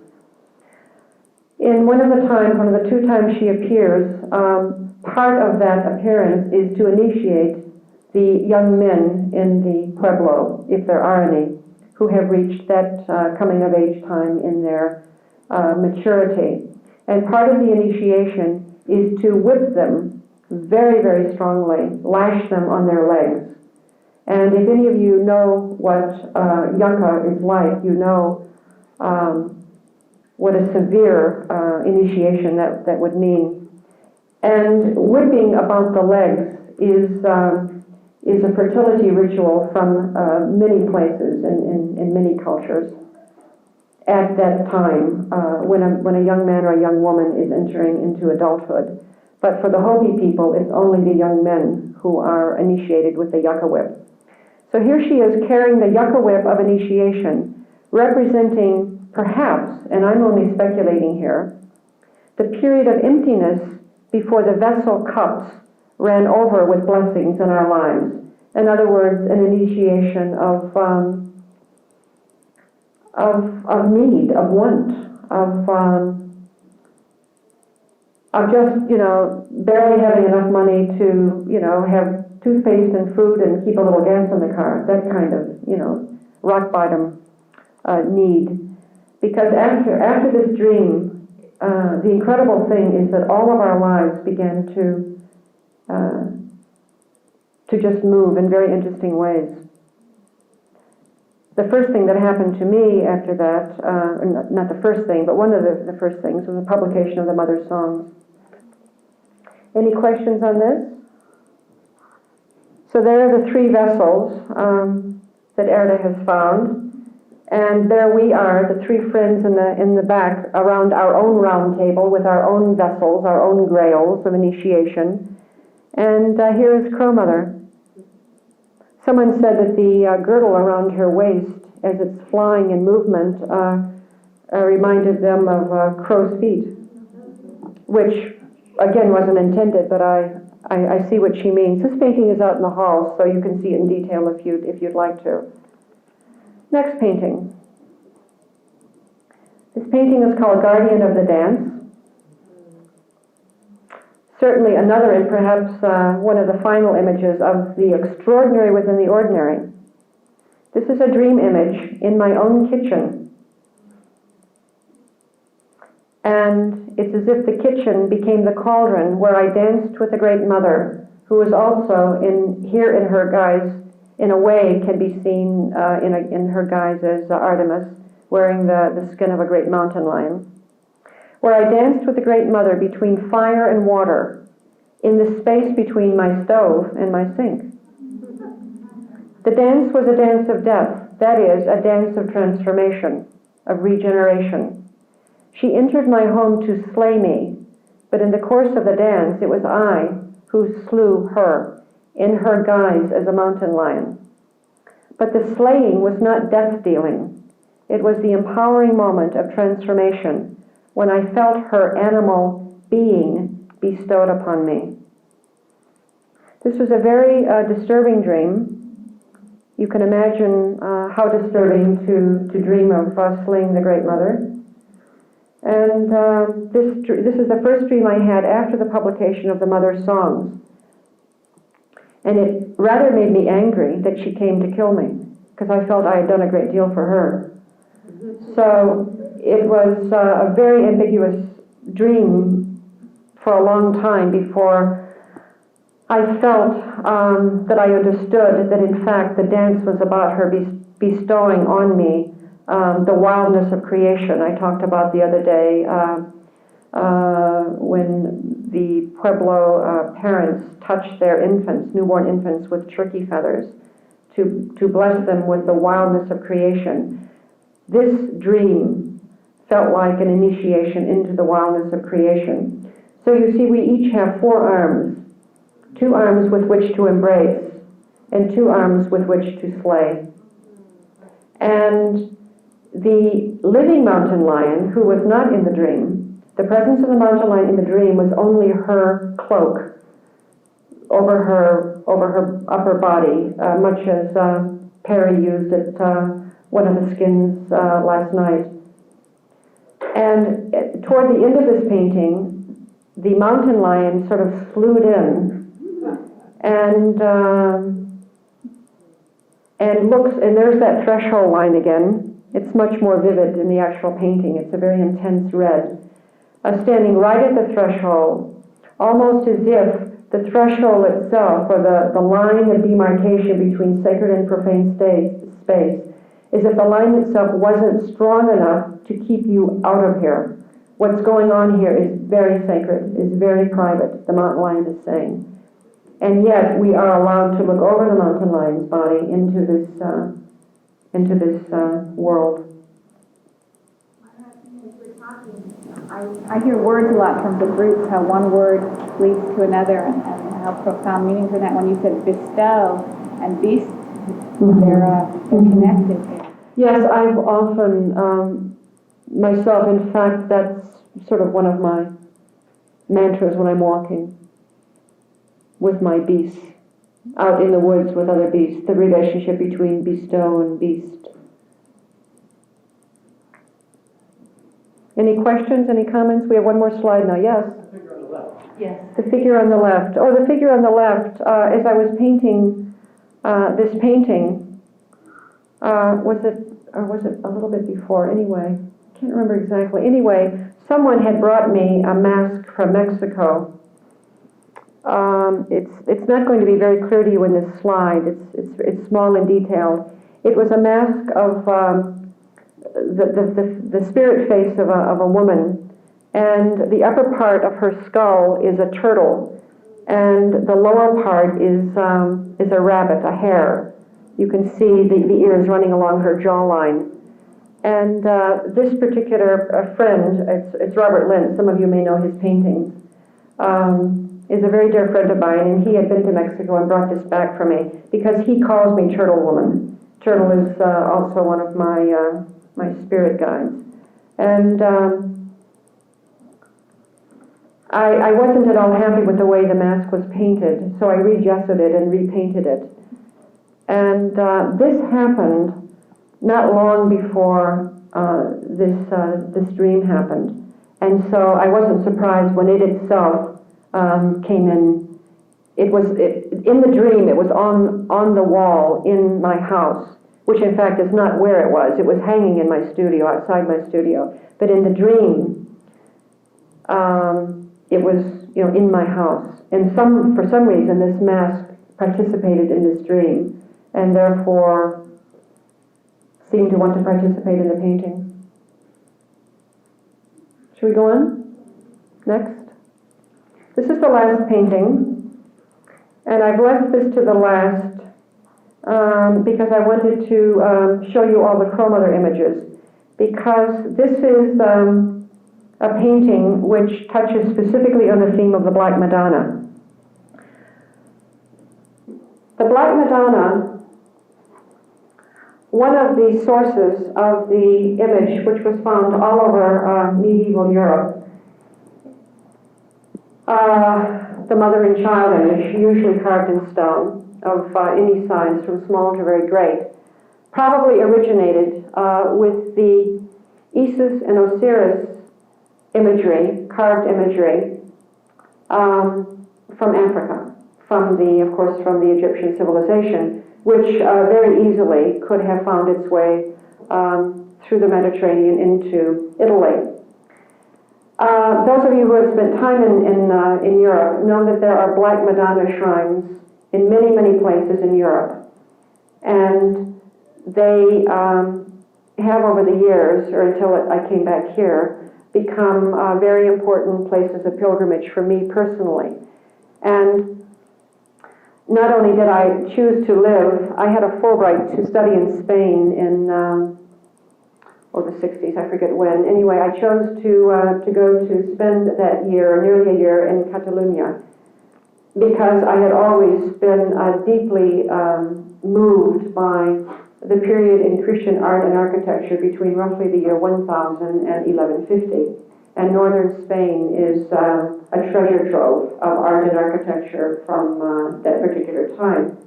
S2: In one of the 2 times she appears, part of that appearance is to initiate the young men in the pueblo, if there are any, who have reached that coming of age time in their maturity. And part of the initiation is to whip them very, very strongly, lash them on their legs. And if any of you know what yucca is like, you know what a severe initiation that would mean. And whipping about the legs is a fertility ritual from many places in many cultures at that time when a young man or a young woman is entering into adulthood. But for the Hopi people, it's only the young men who are initiated with the yucca whip. So here she is carrying the yucca whip of initiation, representing perhaps, and I'm only speculating here, the period of emptiness before the vessel cups ran over with blessings in our lives. In other words, an initiation of need, of want, of just, barely having enough money to, have toothpaste and food and keep a little gas in the car, that kind of, rock bottom need. Because after this dream, the incredible thing is that all of our lives began to just move in very interesting ways. The first thing that happened to me after that, not the first thing, but one of the first things was the publication of the Mother Songs. Any questions on this? So there are the 3 vessels that Erda has found. And there we are, the 3 friends in the back, around our own round table with our own vessels, our own grails of initiation. And here is Crow Mother. Someone said that the girdle around her waist, as it's flying in movement, reminded them of crow's feet, which, again, wasn't intended, but I see what she means. This painting is out in the hall, so you can see it in detail if you'd like to. Next painting. This painting is called Guardian of the Dance. Certainly another and perhaps one of the final images of the extraordinary within the ordinary. This is a dream image in my own kitchen. And it's as if the kitchen became the cauldron where I danced with the Great Mother, who is also here in her guise, in a way can be seen in her guise as Artemis, wearing the skin of a great mountain lion, where I danced with the Great Mother between fire and water, in the space between my stove and my sink. The dance was a dance of death, that is, a dance of transformation, of regeneration. She entered my home to slay me, but in the course of the dance, it was I who slew her in her guise as a mountain lion. But the slaying was not death-dealing. It was the empowering moment of transformation when I felt her animal being bestowed upon me. This was a very disturbing dream. You can imagine how disturbing to dream of slaying the Great Mother. And this is the first dream I had after the publication of the Mother's songs. And it rather made me angry that she came to kill me, because I felt I had done a great deal for her. So it was a very ambiguous dream for a long time before I felt that I understood that in fact the dance was about her bestowing on me the wildness of creation I talked about the other day when the Pueblo parents touched their infants, newborn infants, with turkey feathers to bless them with the wildness of creation. This dream felt like an initiation into the wildness of creation. So you see, we each have 4 arms, 2 arms with which to embrace, and 2 arms with which to slay. And the living mountain lion, who was not in the dream, the presence of the mountain lion in the dream was only her cloak over her upper body, much as Perry used at one of the skins last night. And toward the end of this painting, the mountain lion sort of slewed in and looks, and there's that threshold line again. It's much more vivid in the actual painting. It's a very intense red. Standing right at the threshold, almost as if the threshold itself, or the line of demarcation between sacred and profane space, is if the line itself wasn't strong enough to keep you out of here. What's going on here is very sacred, is very private, the mountain lion is saying. And yet we are allowed to look over the mountain lion's body into this world.
S4: I hear words a lot from the groups, how one word leads to another, and how profound meanings in that. When you said bestow and beast, they're connected there.
S2: Yes, I've often, myself, in fact, that's sort of one of my mantras when I'm walking with my beasts, out in the woods with other beasts, the relationship between bestow and beast. Any questions, any comments? We have one more slide now. Yes?
S3: The figure on the left.
S2: Yes. The figure on the left. Oh, the figure on the left, as I was painting this painting, was it a little bit before? Anyway, I can't remember exactly. Anyway, someone had brought me a mask from Mexico. It's not going to be very clear to you in this slide. It's small and detailed. It was a mask of the spirit face of a woman, and the upper part of her skull is a turtle, and the lower part is a rabbit, a hare. You can see the ears running along her jawline. And this particular friend, it's Robert Lynn, some of you may know his paintings, is a very dear friend of mine, and he had been to Mexico and brought this back for me because he calls me Turtle Woman. Turtle is also one of my spirit guides. And I wasn't at all happy with the way the mask was painted, so I regested it and repainted it. And this happened not long before this dream happened. And so I wasn't surprised when it itself came in. In the dream, it was on the wall in my house, which in fact is not where it was. It was hanging in my studio, outside my studio. But in the dream, it was, in my house. And for some reason, this mask participated in this dream, and therefore seemed to want to participate in the painting. Should we go on? Next. This is the last painting, and I've left this to the last because I wanted to show you all the Crow Mother images, because this is a painting which touches specifically on the theme of the Black Madonna. The Black Madonna, one of the sources of the image, which was found all over medieval Europe, the mother and child image, usually carved in stone, of any size, from small to very great, probably originated with the Isis and Osiris imagery, carved imagery, from Africa, of course, from the Egyptian civilization, which very easily could have found its way through the Mediterranean into Italy. Those of you who have spent time in Europe know that there are Black Madonna shrines in many, many places in Europe. And they have over the years, or until I came back here, become very important places of pilgrimage for me personally. And not only did I choose to live, I had a Fulbright to study in Spain in the 60s, I forget when. Anyway, I chose to go to spend that year, nearly a year, in Catalonia, because I had always been deeply moved by the period in Christian art and architecture between roughly the year 1000 and 1150. And northern Spain is a treasure trove of art and architecture from that particular time.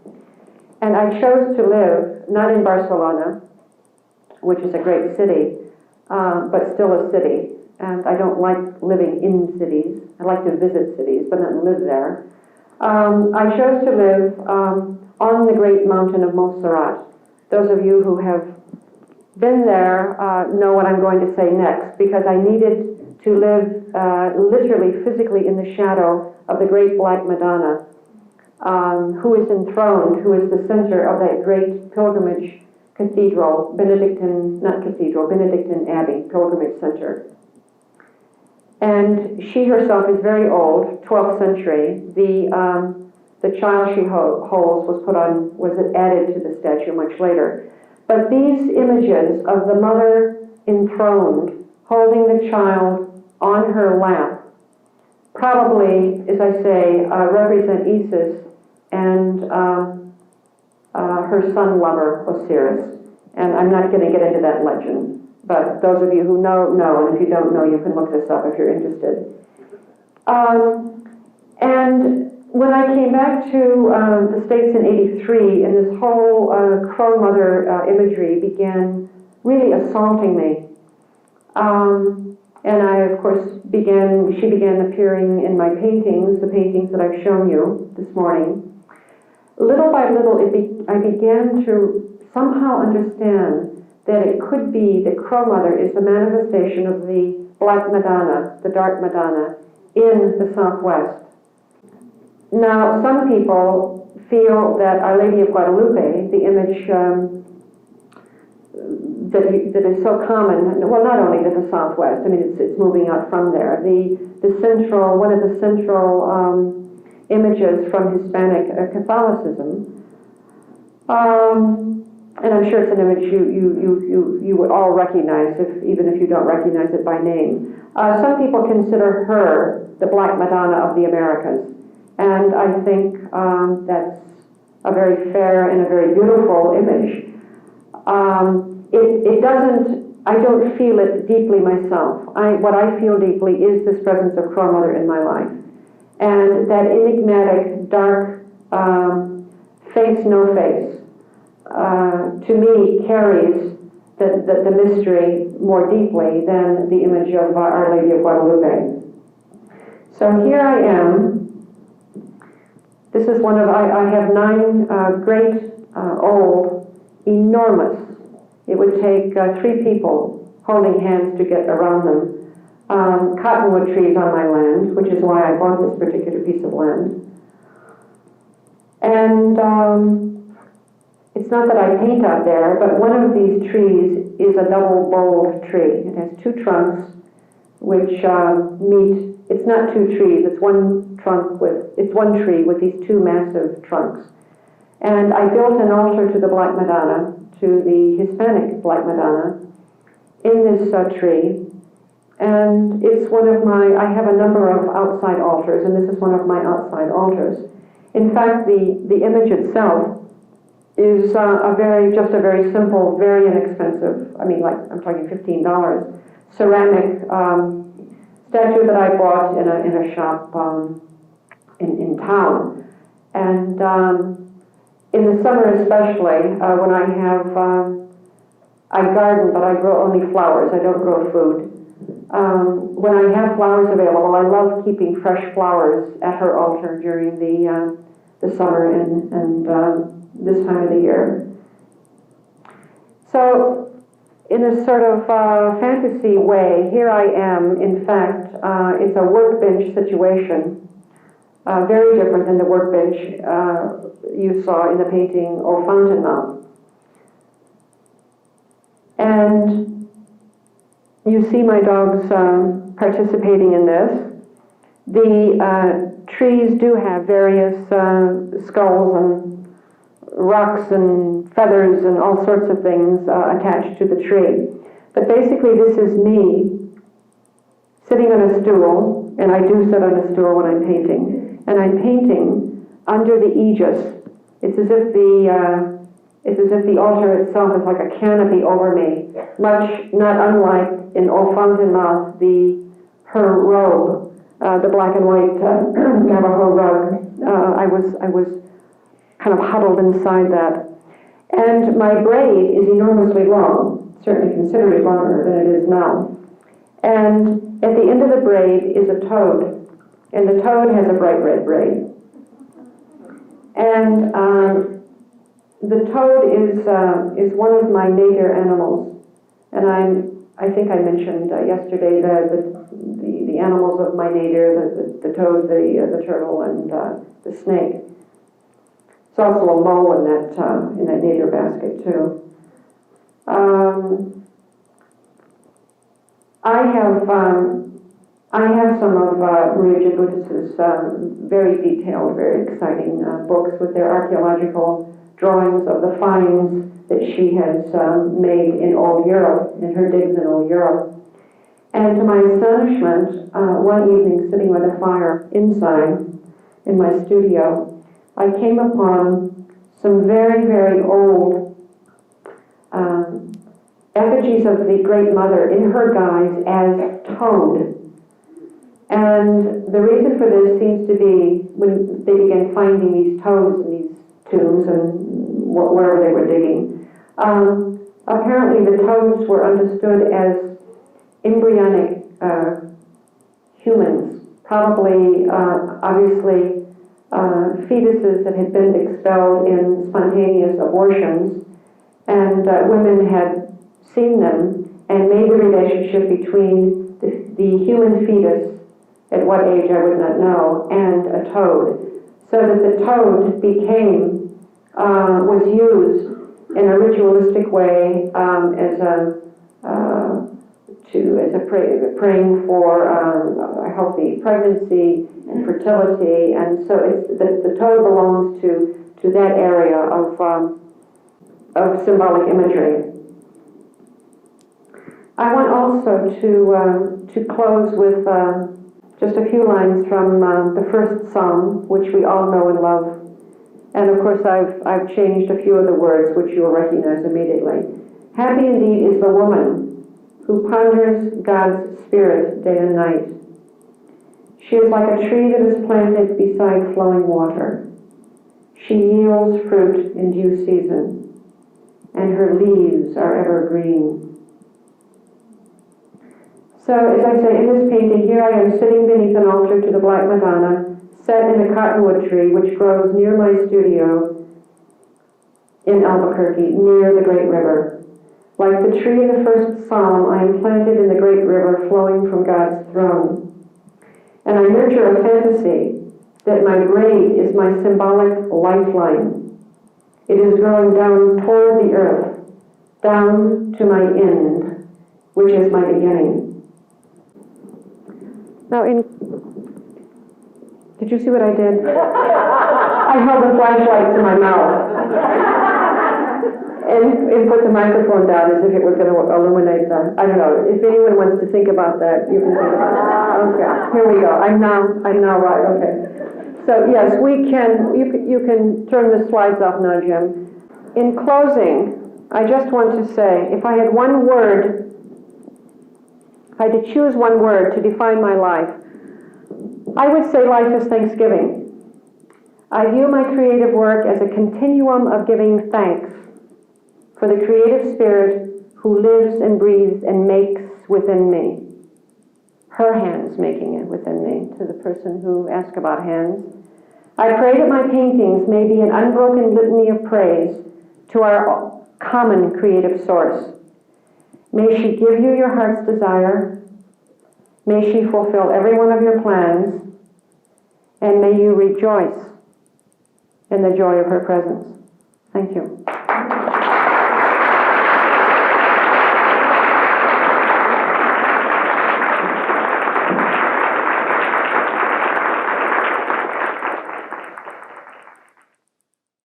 S2: And I chose to live not in Barcelona, which is a great city, but still a city. And I don't like living in cities. I like to visit cities, but not live there. I chose to live on the great mountain of Montserrat. Those of you who have been there know what I'm going to say next, because I needed to live literally, physically in the shadow of the great Black Madonna, who is enthroned, who is the center of that great pilgrimage cathedral, Benedictine Abbey pilgrimage center. And she herself is very old, 12th century. The child she holds was added to the statue much later. But these images of the mother enthroned, holding the child on her lap, probably, as I say, represent Isis and her son lover, Osiris. And I'm not going to get into that legend, but those of you who know, and if you don't know, you can look this up if you're interested. And when I came back to the States in '83, and this whole Crow Mother imagery began really assaulting me. And I, of course, she began appearing in my paintings, the paintings that I've shown you this morning. Little by little, I began to somehow understand that it could be that Crow Mother is the manifestation of the Black Madonna, the Dark Madonna, in the Southwest. Now, some people feel that Our Lady of Guadalupe, the image that is so common, well, not only to the Southwest, I mean, it's moving out from there. One of the central images from Hispanic Catholicism, and I'm sure it's an image you would all recognize, even if you don't recognize it by name. Some people consider her the Black Madonna of the Americas. And I think that's a very fair and a very beautiful image. I don't feel it deeply myself. What I feel deeply is this presence of Crow Mother in my life. And that enigmatic, dark, face, no face, to me carries the mystery more deeply than the image of Our Lady of Guadalupe. So here I am. This is I have 9 great, old, enormous, it would take 3 people holding hands to get around them, cottonwood trees on my land, which is why I bought this particular piece of land. And it's not that I paint out there, but one of these trees is a double-boled tree. It has 2 trunks which meet. It's not 2 trees, it's one tree with these 2 massive trunks. And I built an altar to the Black Madonna, to the Hispanic Black Madonna, in this tree. And it's one of I have a number of outside altars, and this is one of my outside altars. In fact, the image itself is just a very simple, very inexpensive, I'm talking $15, ceramic statue that I bought in a shop in town. And in the summer especially, when I garden, but I grow only flowers, I don't grow food. When I have flowers available, I love keeping fresh flowers at her altar during the summer and this time of the year. So, in a sort of fantasy way, here I am. In fact, it's a workbench situation, very different than the workbench you saw in the painting Au Fountain Mouth. And you see my dogs participating in this. The trees do have various skulls and rocks and feathers and all sorts of things attached to the tree. But basically this is me sitting on a stool, and I do sit on a stool when I'm painting, and I'm painting under the aegis. It's as if the altar itself is like a canopy over me, much not unlike in Au Fountain Mouth, her robe, the black and white Navajo rug. I was kind of huddled inside that. And my braid is enormously long, certainly considerably longer than it is now. And at the end of the braid is a toad, and the toad has a bright red braid. And the toad is one of my nadir animals, and I think I mentioned yesterday the animals of my nadir, the toad, the turtle, and the snake. There's also a mole in that nadir basket too. I have some of Maria Jabutis's very detailed, very exciting books with their archaeological drawings of the finds that she has made in old Europe, in her digs in old Europe. And to my astonishment, one evening sitting by the fire inside in my studio, I came upon some very, very old effigies of the Great Mother in her guise as toad. And the reason for this seems to be when they began finding these toads in these tombs and wherever they were digging. Apparently the toads were understood as embryonic humans, probably, obviously, fetuses that had been expelled in spontaneous abortions, and women had seen them and made the relationship between the human fetus, at what age I would not know, and a toad, so that the toad became, was used in a ritualistic way as praying for a healthy pregnancy and fertility, and so the toad belongs to that area of symbolic imagery. I want also to close with just a few lines from the first Psalm, which we all know and love. And of course, I've changed a few of the words, which you will recognize immediately. Happy indeed is the woman who ponders God's Spirit day and night. She is like a tree that is planted beside flowing water. She yields fruit in due season, and her leaves are ever green. So, as I say, in this painting, here I am sitting beneath an altar to the Black Madonna, set in a cottonwood tree which grows near my studio in Albuquerque, near the great river. Like the tree in the first Psalm, I am planted in the great river flowing from God's throne. And I nurture a fantasy that my braid is my symbolic lifeline. It is growing down toward the earth, down to my end, which is my beginning. Now, did you see what I did? I held a flashlight to my mouth. And put the microphone down as if it was going to illuminate the, I don't know, if anyone wants to think about that, you can think about it. Okay, here we go. I'm now right, okay. So yes, you can turn the slides off now, Jim. In closing, I just want to say, if I had one word, if I had to choose one word to define my life, I would say life is Thanksgiving. I view my creative work as a continuum of giving thanks for the creative spirit who lives and breathes and makes within me. Her hands making it within me, to the person who asked about hands. I pray that my paintings may be an unbroken litany of praise to our common creative source. May she give you your heart's desire. May she fulfill every one of your plans. And may you rejoice in the joy of her presence. Thank you.